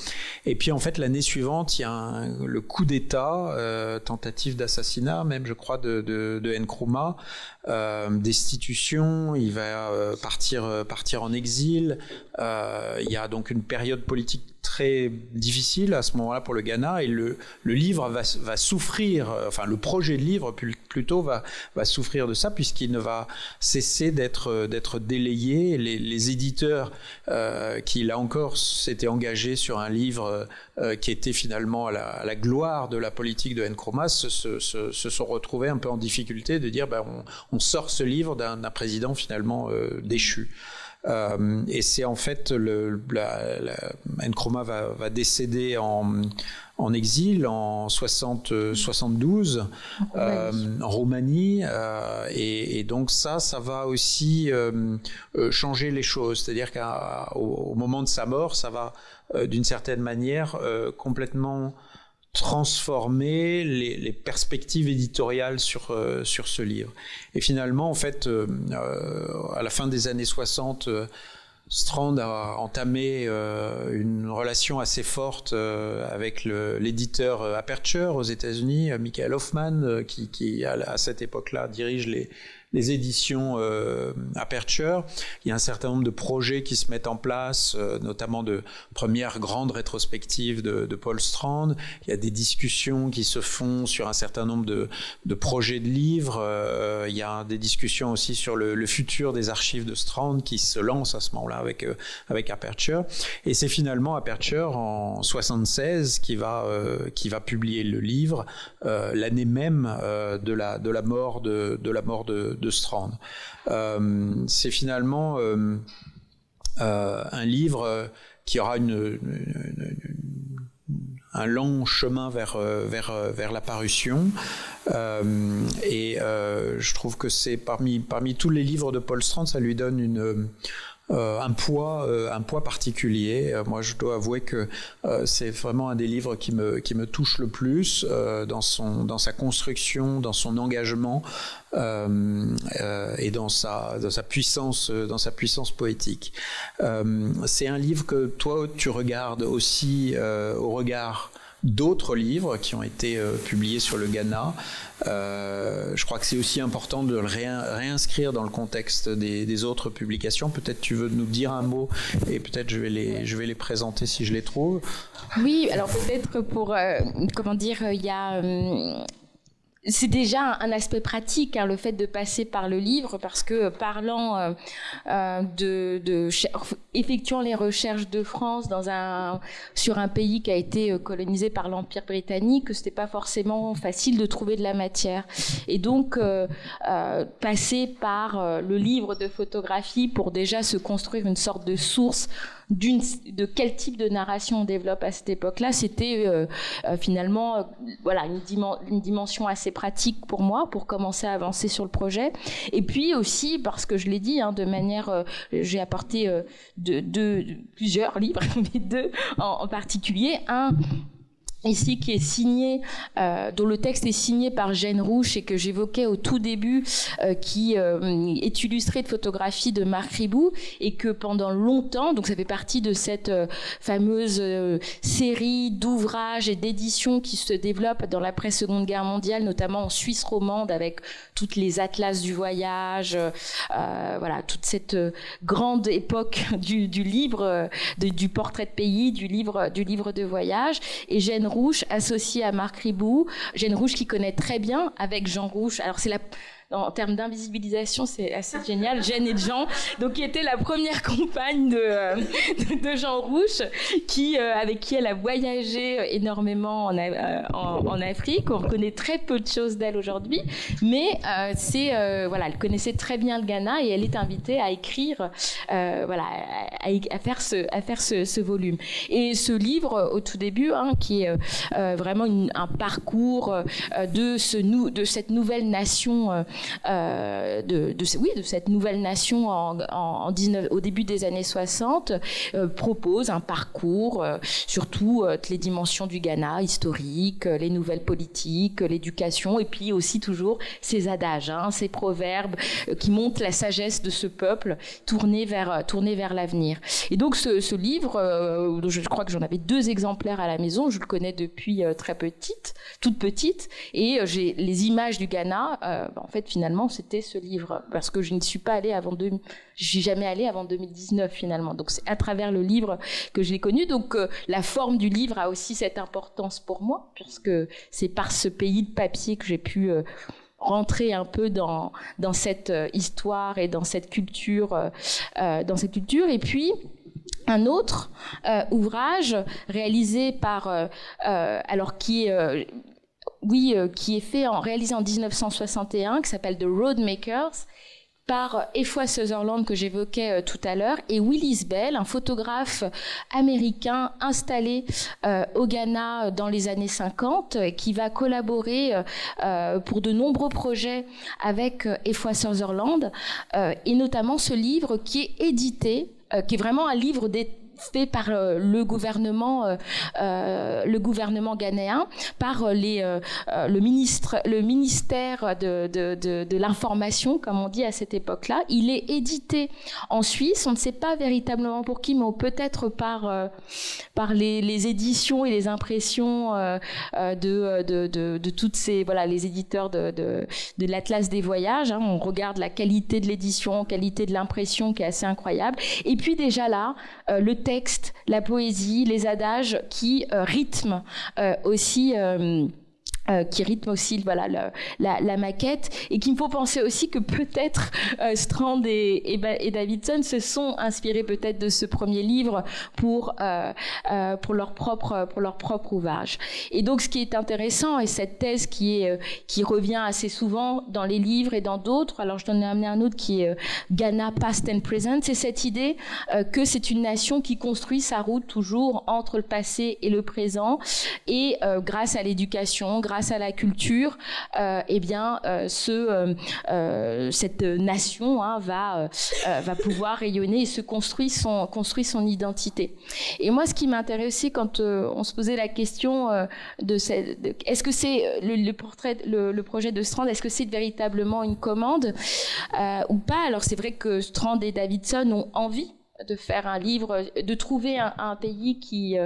Et puis en fait l'année suivante il y a le coup d'État, tentative d'assassinat même je crois de Nkrumah, destitution, il va partir en exil. Il y a donc une période politique très difficile à ce moment-là pour le Ghana, et le livre va souffrir, enfin le projet de livre plutôt va souffrir de ça, puisqu'il ne va cesser d'être délayé. Les éditeurs qui là encore s'étaient engagés sur un livre qui était finalement à la gloire de la politique de Nkrumah se sont retrouvés un peu en difficulté de dire on sort ce livre d'un président finalement déchu. Et c'est en fait Nkrumah va décéder en exil en 72 en Roumanie, et donc ça va aussi changer les choses, c'est-à-dire qu'au moment de sa mort, ça va d'une certaine manière complètement transformer les perspectives éditoriales sur ce livre. Et finalement, en fait, à la fin des années 60, Strand a entamé une relation assez forte avec l'éditeur Aperture aux États-Unis, Michael Hoffman, qui à cette époque-là dirige les éditions Aperture. Il y a un certain nombre de projets qui se mettent en place, notamment de première grande rétrospective de Paul Strand. Il y a des discussions qui se font sur un certain nombre de projets de livres. Il y a des discussions aussi sur le futur des archives de Strand qui se lancent à ce moment-là avec Aperture. Et c'est finalement Aperture en 76 qui va publier le livre l'année même de la mort de Strand. C'est finalement un livre qui aura un long chemin vers la parution, et je trouve que c'est parmi tous les livres de Paul Strand, ça lui donne un poids particulier. Moi, je dois avouer que c'est vraiment un des livres qui me touche le plus dans sa construction, dans son engagement et dans sa puissance poétique. C'est un livre que toi tu regardes aussi au regard d'autres livres qui ont été publiés sur le Ghana. Je crois que c'est aussi important de le réinscrire dans le contexte des autres publications. Peut-être tu veux nous dire un mot et peut-être je vais les présenter si je les trouve. Oui, alors peut-être pour, il y a... c'est déjà un aspect pratique, hein, le fait de passer par le livre, parce que parlant effectuant les recherches de France sur un pays qui a été colonisé par l'Empire britannique, c'était pas forcément facile de trouver de la matière. Et donc passer par le livre de photographie pour déjà se construire une sorte de source de quel type de narration on développe à cette époque-là, c'était finalement voilà une dimension assez pratique pour moi pour commencer à avancer sur le projet. Et puis aussi parce que je l'ai dit, hein, de manière, j'ai apporté plusieurs livres, mais deux en particulier. Un ici qui est signé, dont le texte est signé par Jeanne Rouch et que j'évoquais au tout début, qui est illustré de photographies de Marc Ribou, et que pendant longtemps, donc ça fait partie de cette fameuse série d'ouvrages et d'éditions qui se développent dans l'après-Seconde Guerre mondiale, notamment en Suisse romande, avec toutes les atlas du voyage, voilà, toute cette grande époque du livre, du portrait de pays, du livre de voyage. Et Jeanne Rouch associée à Marc Ribou, Jeanne Rouch qui connaît très bien avec Jean Rouch. Alors c'est en termes d'invisibilisation, c'est assez génial. Jeanne et Jean, donc qui était la première compagne de Jean Rouch, avec qui elle a voyagé énormément en Afrique. On connaît très peu de choses d'elle aujourd'hui, mais voilà, elle connaissait très bien le Ghana et elle est invitée à écrire, voilà, à faire ce volume. Et ce livre, au tout début, hein, qui est vraiment un parcours de cette nouvelle nation. De cette nouvelle nation au début des années 60, propose un parcours sur toutes les dimensions du Ghana, historique, les nouvelles politiques, l'éducation, et puis aussi toujours ces adages, hein, ces proverbes qui montrent la sagesse de ce peuple tourné vers l'avenir. Et donc ce livre, je crois que j'en avais 2 exemplaires à la maison, je le connais depuis toute petite, et j'ai les images du Ghana, en fait finalement c'était ce livre, parce que je ne suis pas allée je suis jamais allée avant 2019 finalement, donc c'est à travers le livre que je l'ai connu. Donc la forme du livre a aussi cette importance pour moi, puisque c'est par ce pays de papier que j'ai pu rentrer un peu dans cette histoire et dans cette culture, et puis un autre ouvrage réalisé par qui est réalisé en 1961, qui s'appelle The Roadmakers, par Efwa Sutherland que j'évoquais tout à l'heure, et Willis Bell, un photographe américain installé au Ghana dans les années 50, qui va collaborer pour de nombreux projets avec Efwa Sutherland, et notamment ce livre qui est édité, qui est vraiment un livre fait par le gouvernement ghanéen, par le ministère de l'information, comme on dit à cette époque-là. Il est édité en Suisse, on ne sait pas véritablement pour qui, mais peut-être par les éditions et les impressions de toutes ces, voilà, les éditeurs de l'Atlas des voyages, hein. On regarde la qualité de l'édition, qualité de l'impression qui est assez incroyable. Et puis déjà là, le texte, la poésie, les adages qui rythment aussi voilà, la maquette, et qui me faut penser aussi que peut-être Strand et Davidson se sont inspirés peut-être de ce premier livre pour leur propre ouvrage. Et donc ce qui est intéressant, et cette thèse qui revient assez souvent dans les livres et dans d'autres, alors je t'en ai amené un autre qui est Ghana Past and Present, c'est cette idée que c'est une nation qui construit sa route toujours entre le passé et le présent, et grâce à l'éducation, grâce à la culture, cette nation, hein, va pouvoir rayonner et se construit son identité. Et moi, ce qui m'intéressait quand on se posait la question est-ce que c'est le projet de Strand, est-ce que c'est véritablement une commande ou pas? Alors c'est vrai que Strand et Davidson ont envie de faire un livre, de trouver un pays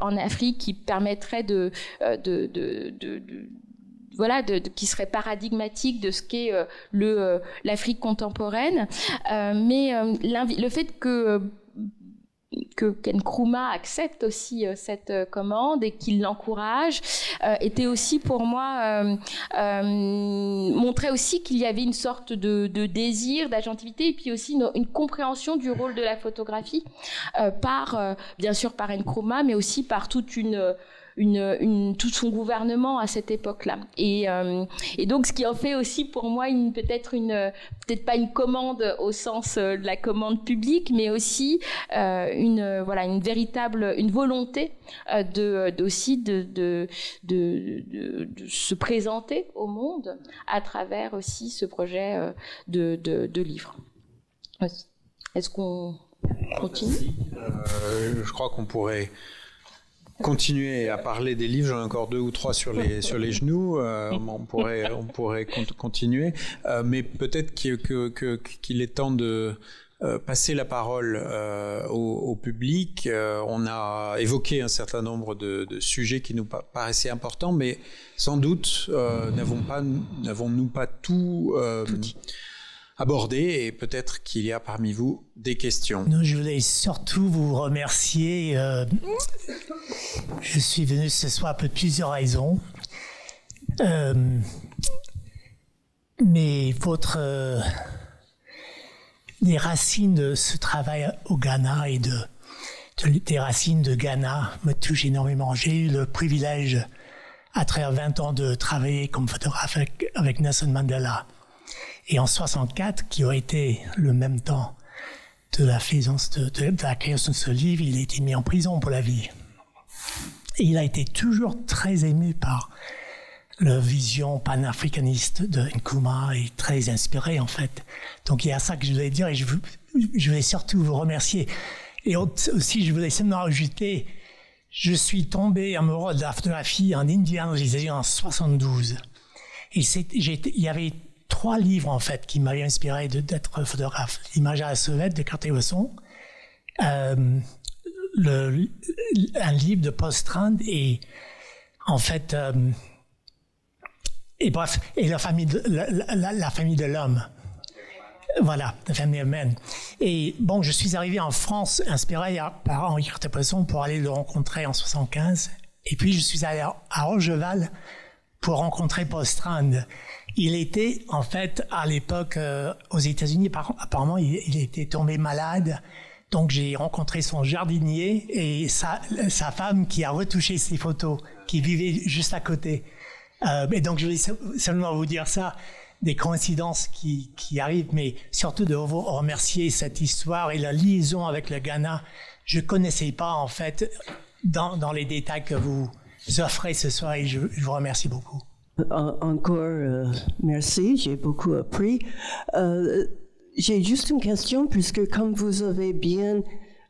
en Afrique qui permettrait qui serait paradigmatique de ce qu'est l'Afrique contemporaine. Mais le fait que Ken Nkrumah accepte aussi cette commande et qu'il l'encourage était aussi pour moi montrait aussi qu'il y avait une sorte de désir, d'agentivité et puis aussi une compréhension du rôle de la photographie bien sûr par Nkrumah, mais aussi par tout son gouvernement à cette époque-là. Et donc, ce qui en fait aussi pour moi peut-être pas une commande au sens de la commande publique, mais aussi une véritable volonté de se présenter au monde à travers aussi ce projet de livre. Est-ce qu'on continue? Je crois qu'on pourrait continuer à parler des livres. J'en ai encore 2 ou 3 sur les genoux. On pourrait continuer, mais peut-être qu'il est temps de passer la parole au public. On a évoqué un certain nombre de sujets qui nous paraissaient importants, mais sans doute n'avons-nous pas tout dit. Abordé, et peut-être qu'il y a parmi vous des questions. Non, je voulais surtout vous remercier. Je suis venu ce soir pour plusieurs raisons. Mais les racines de ce travail au Ghana et des racines de Ghana me touchent énormément. J'ai eu le privilège, à travers 20 ans, de travailler comme photographe avec Nelson Mandela. Et en 64, qui aurait été le même temps de la création de ce livre, il a été mis en prison pour la vie. Et il a été toujours très ému par la vision panafricaniste de Nkrumah et très inspiré, en fait. Donc il y a ça que je voulais dire et je voulais surtout vous remercier. Et aussi, je voulais seulement ajouter, je suis tombé amoureux de la photographie en Indiana aux États-Unis en 72. Et il y avait 3 livres, en fait, qui m'avaient inspiré d'être photographe. L'image à la sauvette de Cartier-Bresson, un livre de Paul Strand et, en fait, et la famille de l'homme. Voilà, la famille humaine. Et bon, je suis arrivé en France inspiré par Henri Cartier-Bresson pour aller le rencontrer en 75. Et puis, je suis allé à Orgeval pour rencontrer Paul Strand. Il était, en fait, à l'époque, aux États-Unis, apparemment, il était tombé malade. Donc, j'ai rencontré son jardinier et sa femme qui a retouché ses photos, qui vivait juste à côté. Et donc, je voulais seulement vous dire ça, des coïncidences qui arrivent, mais surtout de vous remercier cette histoire et la liaison avec le Ghana. Je connaissais pas, en fait, dans les détails que vous offrez ce soir et je vous remercie beaucoup. Encore merci, j'ai beaucoup appris. J'ai juste une question, puisque comme vous avez bien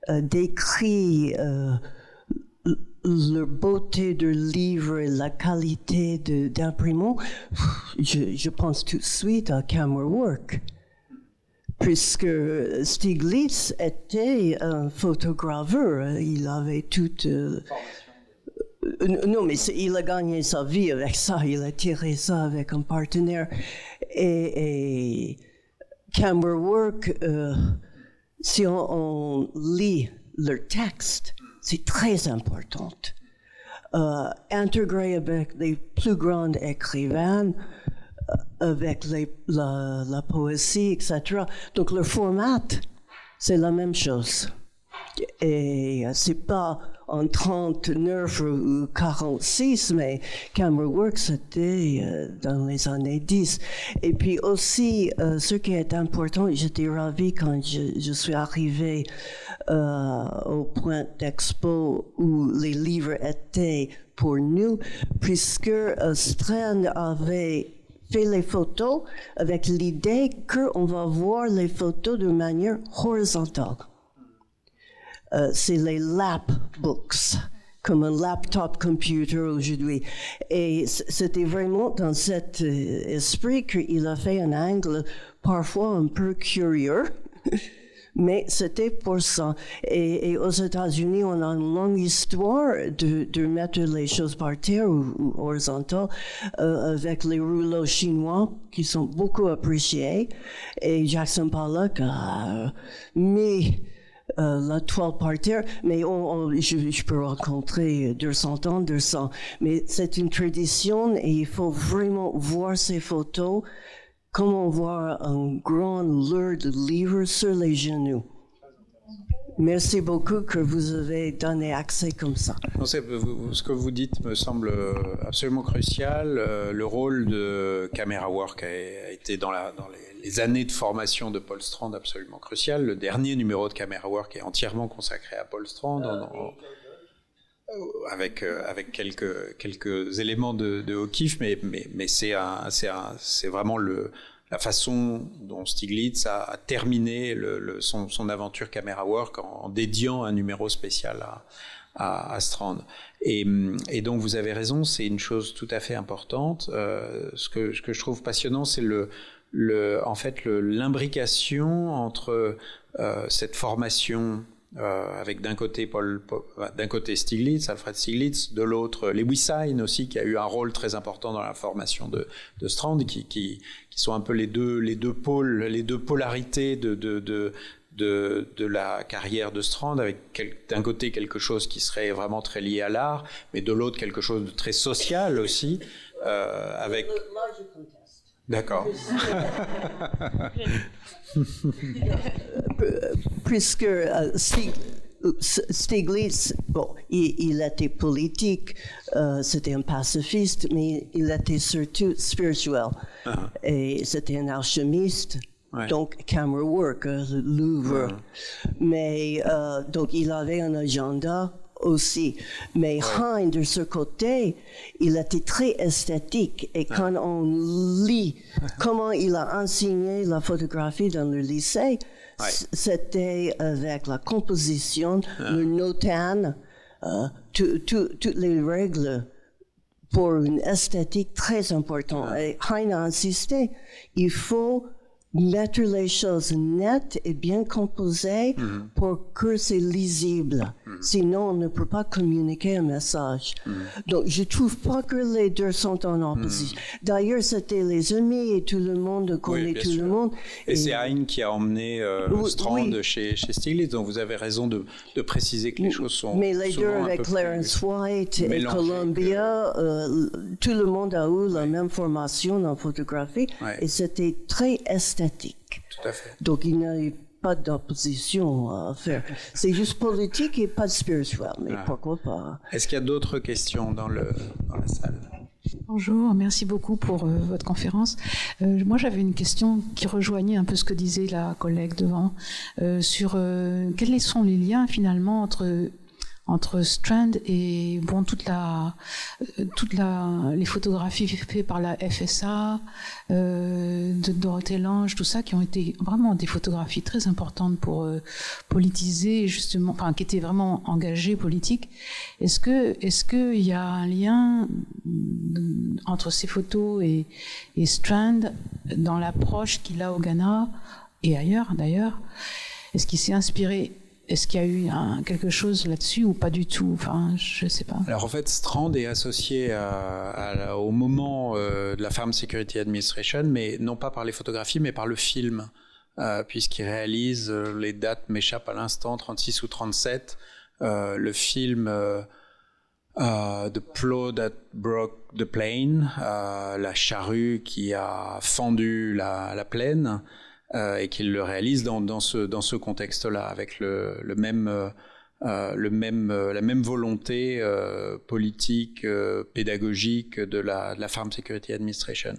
décrit la beauté du livre et la qualité d'imprimant, je pense tout de suite à Camera Work, puisque Stiglitz était un photograveur, il avait toute... non, mais il a gagné sa vie avec ça, il a tiré ça avec un partenaire. Et Camera Work, si on lit leur texte, c'est très important. Intégré avec les plus grands écrivains, avec la poésie, etc. Donc le format, c'est la même chose. Et c'est pas en 39 ou 46, mais Camera Work, c'était dans les années 10. Et puis aussi, ce qui est important, j'étais ravie quand je suis arrivée au point d'expo où les livres étaient pour nous, puisque Strand avait fait les photos avec l'idée qu'on va voir les photos de manière horizontale. C'est les lap books, comme un laptop computer aujourd'hui. Et c'était vraiment dans cet esprit qu'il a fait un angle parfois un peu curieux, mais c'était pour ça. Et aux États-Unis, on a une longue histoire de mettre les choses par terre ou horizontales avec les rouleaux chinois qui sont beaucoup appréciés. Et Jackson Pollock a mis la toile par terre, mais je peux rencontrer 200, mais c'est une tradition et il faut vraiment voir ces photos, comment voir un grand lourd livre sur les genoux. Merci beaucoup que vous avez donné accès comme ça. Non, ce que vous dites me semble absolument crucial. Le rôle de Camera Work a été dans les années de formation de Paul Strand absolument crucial. Le dernier numéro de Camera Work est entièrement consacré à Paul Strand, avec quelques éléments de O'Keeffe, mais c'est vraiment la façon dont Stiglitz a terminé son aventure Camera Work en dédiant un numéro spécial à Strand. Et donc vous avez raison, c'est une chose tout à fait importante. Ce que je trouve passionnant, c'est en fait l'imbrication entre cette formation avec d'un côté Stiglitz, Alfred Stiglitz, de l'autre Lewis Hine aussi, qui a eu un rôle très important dans la formation de Strand, qui sont un peu les deux pôles, les deux polarités de la carrière de Strand, avec d'un côté quelque chose qui serait vraiment très lié à l'art, mais de l'autre quelque chose de très social aussi, avec... Là, je conteste. D'accord. Puisque Stiglitz, bon, il était politique, c'était un pacifiste, mais il était surtout spirituel. Uh-huh. Et c'était un alchimiste, ouais. Donc Camera Work, le Louvre. Uh-huh. Mais donc il avait un agenda aussi. Mais ouais. Hine, de ce côté, il était très esthétique. Et quand on lit comment il a enseigné la photographie dans le lycée, ouais. C'était avec la composition, le notan, toutes les règles pour une esthétique très importante. Et Hine a insisté, il faut mettre les choses nettes et bien composées pour que c'est lisible. Sinon, on ne peut pas communiquer un message. Donc, je trouve pas que les deux sont en opposition. D'ailleurs, c'était les ennemis et tout le monde connaît tout le monde. Et c'est Hine qui a emmené Strand chez Stiglitz. Donc, vous avez raison de préciser que les choses sont mais les deux avec Clarence White et Columbia, tout le monde a eu la même formation en photographie et c'était très esthétique. Tout à fait. Donc, il n'y a pas d'opposition à faire. C'est juste politique et pas spirituel, mais pourquoi pas. Est-ce qu'il y a d'autres questions dans la salle? Bonjour, merci beaucoup pour votre conférence. Moi, j'avais une question qui rejoignait un peu ce que disait la collègue devant, sur quels sont les liens finalement entre Strand et bon les photographies faites par la FSA, de Dorothée Lange, tout ça, qui ont été vraiment des photographies très importantes pour politiser justement, enfin qui étaient vraiment engagées politiques. Est-ce que il y a un lien entre ces photos et Strand dans l'approche qu'il a au Ghana et ailleurs d'ailleurs? Est-ce qu'il s'est inspiré? Est-ce qu'il y a eu quelque chose là-dessus ou pas du tout? Enfin, je ne sais pas. Alors en fait, Strand est associé au moment de la Farm Security Administration, mais non pas par les photographies, mais par le film, puisqu'il réalise, les dates m'échappent à l'instant, 36 ou 37, le film The Plow That Broke the Plain, la charrue qui a fendu la plaine. Et qu'il le réalise dans ce contexte-là, avec la même volonté politique, pédagogique de la Farm Security Administration.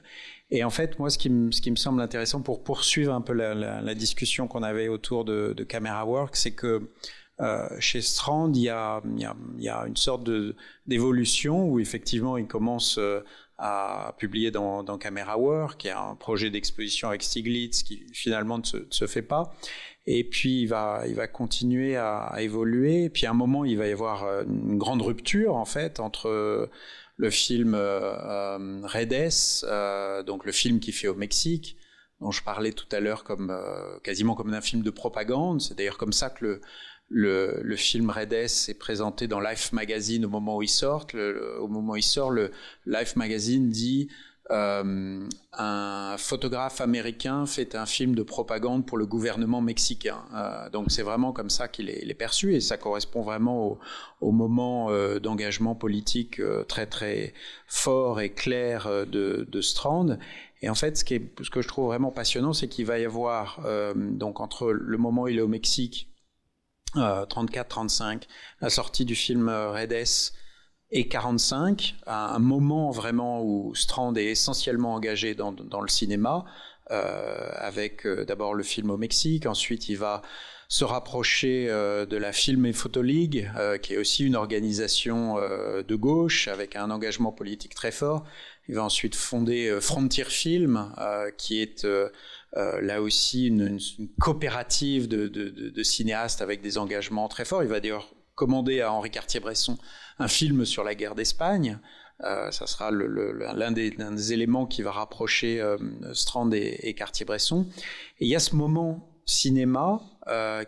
Et en fait, moi, ce qui me semble intéressant pour poursuivre un peu la discussion qu'on avait autour de Camera Work, c'est que chez Strand, il y a une sorte d'évolution où effectivement, il commence à publier dans Camera Work, qui est un projet d'exposition avec Stiglitz qui finalement ne se fait pas. Et puis il va continuer à évoluer. Et puis à un moment, il va y avoir une grande rupture en fait entre le film Redes, donc le film qu'il fait au Mexique, dont je parlais tout à l'heure quasiment comme un film de propagande. C'est d'ailleurs comme ça que le film Redes est présenté dans Life Magazine au moment où il sort. Au moment où il sort, le Life Magazine dit un photographe américain fait un film de propagande pour le gouvernement mexicain. Donc c'est vraiment comme ça qu'il est perçu, et ça correspond vraiment au moment d'engagement politique très très fort et clair de Strand. Et en fait, ce que je trouve vraiment passionnant, c'est qu'il va y avoir, donc entre le moment où il est au Mexique, 34-35, la sortie du film Red S, et 45, un moment vraiment où Strand est essentiellement engagé dans le cinéma, avec d'abord le film au Mexique, ensuite il va se rapprocher de la Film et Photo League, qui est aussi une organisation de gauche avec un engagement politique très fort. Il va ensuite fonder Frontier Film, qui est là aussi une coopérative de cinéastes avec des engagements très forts. Il va d'ailleurs commander à Henri Cartier-Bresson un film sur la guerre d'Espagne. Ça sera l'un des éléments qui va rapprocher Strand et Cartier-Bresson. Et il y a ce moment cinéma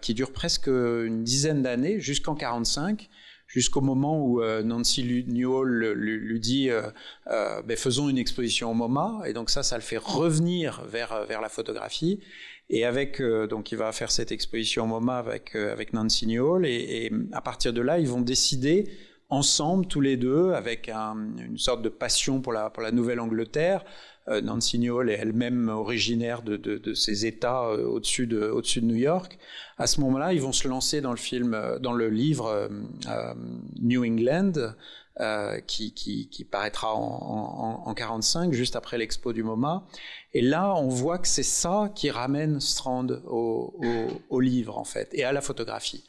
qui dure presque une dizaine d'années, jusqu'en 45, jusqu'au moment où Nancy Newhall lui dit faisons une exposition au MoMA, et donc ça le fait revenir vers la photographie. Et donc il va faire cette exposition au MoMA avec Nancy Newhall, et à partir de là, ils vont décider ensemble, tous les deux, avec une sorte de passion pour la Nouvelle-Angleterre. Nancy Newhall est elle-même originaire de ces États au-dessus de New York. À ce moment-là, ils vont se lancer dans le livre New England, qui paraîtra en 45, juste après l'expo du MoMA. Et là, on voit que c'est ça qui ramène Strand au livre, en fait, et à la photographie.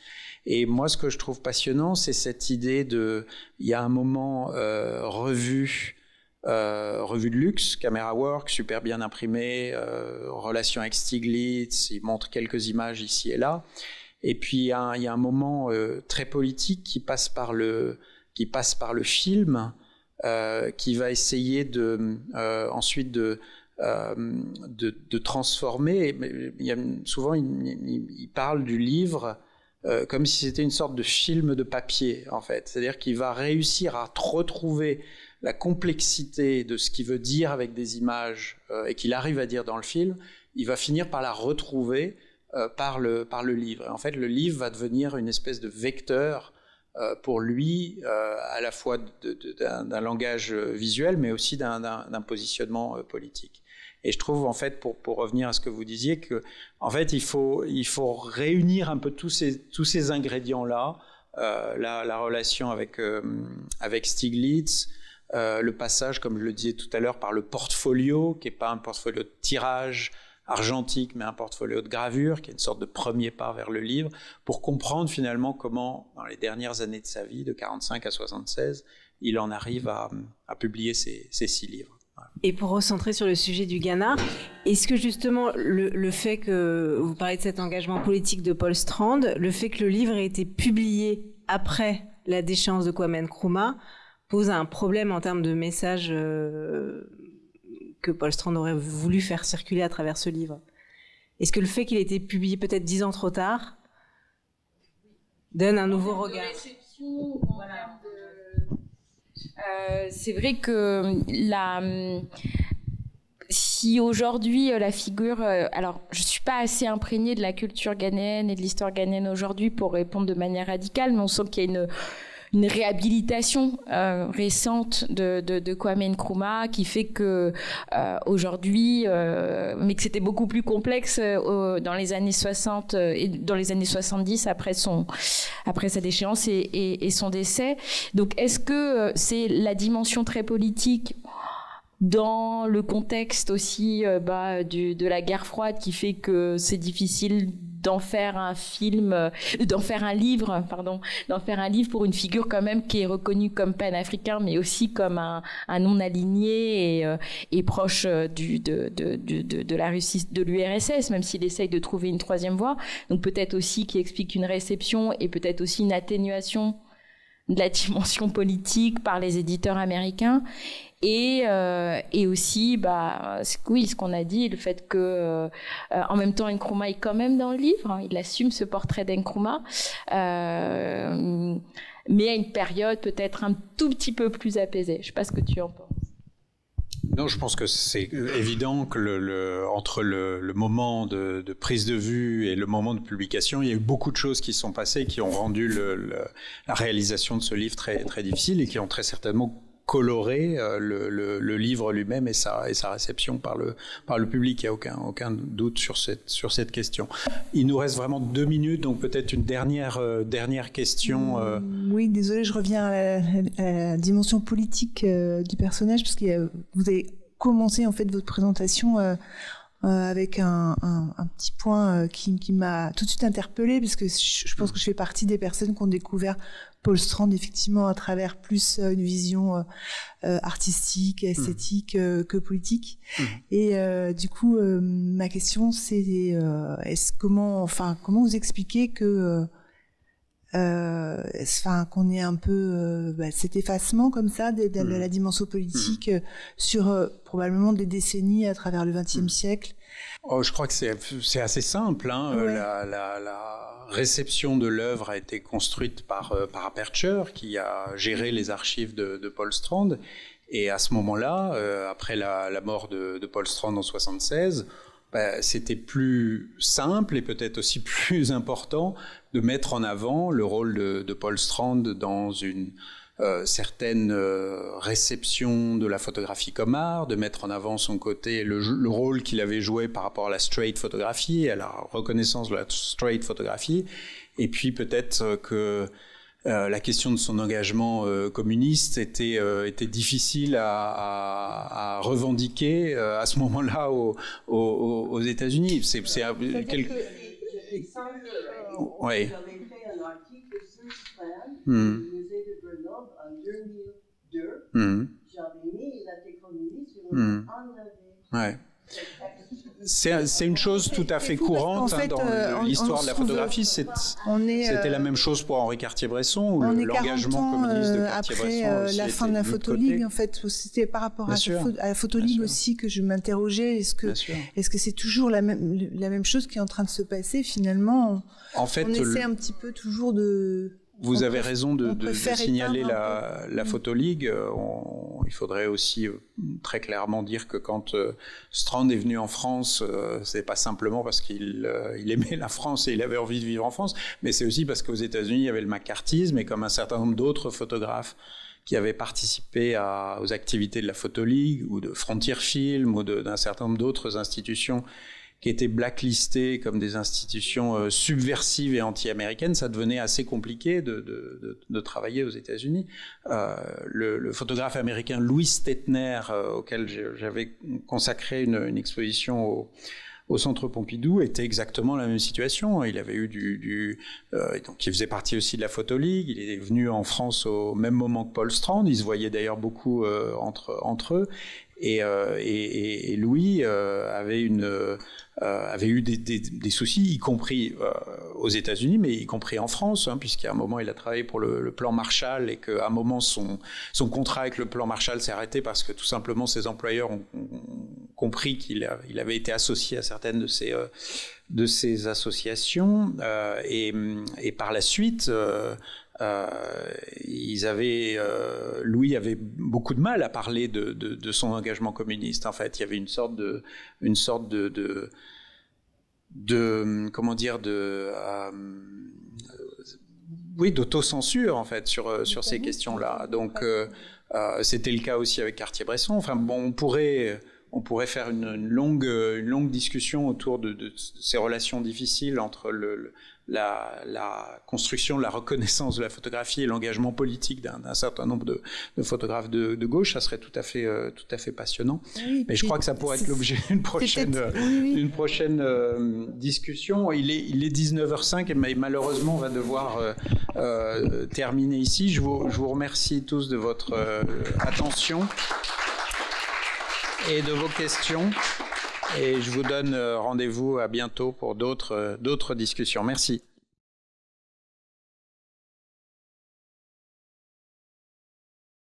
Et moi, ce que je trouve passionnant, c'est cette idée il y a un moment revue de luxe, camera work, super bien imprimé, relation avec Stieglitz, il montre quelques images ici et là. Et puis il y a un moment très politique qui passe par le film, qui va essayer ensuite de transformer. Souvent, il parle du livre comme si c'était une sorte de film de papier, en fait. C'est-à-dire qu'il va réussir à retrouver la complexité de ce qu'il veut dire avec des images et qu'il arrive à dire dans le film. Il va finir par la retrouver par le livre. Et en fait, le livre va devenir une espèce de vecteur pour lui, à la fois d'un langage visuel, mais aussi d'un positionnement politique. Et je trouve, en fait, pour revenir à ce que vous disiez, que, en fait, il faut réunir un peu tous ces ingrédients-là, la relation avec Stieglitz, le passage, comme je le disais tout à l'heure, par le portfolio, qui n'est pas un portfolio de tirage argentique, mais un portfolio de gravure, qui est une sorte de premier pas vers le livre, pour comprendre finalement comment, dans les dernières années de sa vie, de 45 à 76, il en arrive à publier ces 6 livres. Et pour recentrer sur le sujet du Ghana, est-ce que justement le fait que vous parlez de cet engagement politique de Paul Strand, le fait que le livre ait été publié après la déchéance de Kwame Nkrumah pose un problème en termes de message que Paul Strand aurait voulu faire circuler à travers ce livre? Est-ce que le fait qu'il ait été publié peut-être 10 ans trop tard donne un nouveau regard? C'est vrai que si aujourd'hui la figure... alors, je ne suis pas assez imprégnée de la culture ghanéenne et de l'histoire ghanéenne aujourd'hui pour répondre de manière radicale, mais on sent qu'il y a une réhabilitation récente de Kwame Nkrumah qui fait que aujourd'hui, mais que c'était beaucoup plus complexe dans les années 60 et dans les années 70 après sa déchéance et son décès. Donc est-ce que c'est la dimension très politique dans le contexte aussi de la guerre froide qui fait que c'est difficile d'en faire un livre pour une figure quand même qui est reconnue comme panafricain, mais aussi comme un non aligné et proche de la Russie, de l'URSS, même s'il essaye de trouver une troisième voie. Donc peut-être aussi qui explique une réception et peut-être aussi une atténuation de la dimension politique par les éditeurs américains. Et aussi, ce qu'on a dit, le fait que, en même temps, Nkrumah est quand même dans le livre, hein, il assume ce portrait d'Nkrumah, mais à une période peut-être un tout petit peu plus apaisée. Je ne sais pas ce que tu en penses. Non, je pense que c'est évident que entre le moment de prise de vue et le moment de publication, il y a eu beaucoup de choses qui sont passées, qui ont rendu la réalisation de ce livre très, très difficile et qui ont très certainement coloré le livre lui-même et sa réception par le public. Il n'y a aucun doute sur cette question. Il nous reste vraiment 2 minutes, donc peut-être une dernière question. Oui, désolé, je reviens à la dimension politique du personnage, parce que vous avez commencé en fait votre présentation avec un petit point qui m'a tout de suite interpellée, parce que je pense que je fais partie des personnes qui ont découvert Paul Strand effectivement à travers plus une vision artistique, esthétique que politique. Et du coup, ma question c'est comment vous expliquez que qu'on ait un peu cet effacement comme ça de la dimension politique sur probablement des décennies à travers le XXe siècle. Je crois que c'est assez simple. Hein. Ouais. La réception de l'œuvre a été construite par Aperture, qui a géré les archives de Paul Strand. Et à ce moment-là, après la mort de Paul Strand en 1976, c'était plus simple et peut-être aussi plus important de mettre en avant le rôle de Paul Strand dans une certaine réception de la photographie comme art, de mettre en avant son côté, le rôle qu'il avait joué par rapport à la straight photographie, à la reconnaissance de la straight photographie, et puis peut-être que la question de son engagement communiste était difficile à revendiquer à ce moment-là aux États-Unis. C'est oui. Ouais. C'est une chose tout à fait courante dans l'histoire de la photographie. C'était la même chose pour Henri Cartier-Bresson, où l'engagement communiste de Cartier-Bresson après la fin de la Photoligue, en fait, c'était par rapport à la Photoligue aussi que je m'interrogeais. Est-ce que c'est toujours la même chose qui est en train de se passer finalement? En fait, on essaie un petit peu toujours de... Vous avez raison de signaler la Photoligue. Il faudrait aussi très clairement dire que quand Strand est venu en France, c'est pas simplement parce qu'il aimait la France et il avait envie de vivre en France, mais c'est aussi parce qu'aux États-Unis, il y avait le macartisme, et comme un certain nombre d'autres photographes qui avaient participé aux activités de la Photoligue ou de Frontier Film ou d'un certain nombre d'autres institutions qui étaient blacklistées comme des institutions subversives et anti-américaines, ça devenait assez compliqué de travailler aux États-Unis. Le photographe américain Louis Stettner, auquel j'avais consacré une exposition au Centre Pompidou, était exactement la même situation. Il avait eu donc il faisait partie aussi de la Photoligue. Il est venu en France au même moment que Paul Strand. Ils se voyaient d'ailleurs beaucoup entre eux. Et Louis avait eu des soucis, y compris aux États-Unis, mais y compris en France, hein, puisqu'à un moment il a travaillé pour le plan Marshall, et qu'à un moment son contrat avec le plan Marshall s'est arrêté parce que tout simplement ses employeurs ont compris qu'il avait été associé à certaines de ces associations, et par la suite Louis avait beaucoup de mal à parler de son engagement communiste. En fait, il y avait une sorte de comment dire, d'autocensure en fait sur ces questions-là. Donc c'était le cas aussi avec Cartier-Bresson. Enfin bon, on pourrait faire une longue discussion autour de ces relations difficiles entre la construction de la reconnaissance de la photographie et l'engagement politique d'un certain nombre de photographes de gauche. Ça serait tout à fait passionnant. Oui, mais je crois que ça pourrait être l'objet d'une prochaine discussion. Il est 19h05 et malheureusement on va devoir terminer ici. Je vous remercie tous de votre attention et de vos questions. Et je vous donne rendez-vous à bientôt pour d'autres discussions. Merci.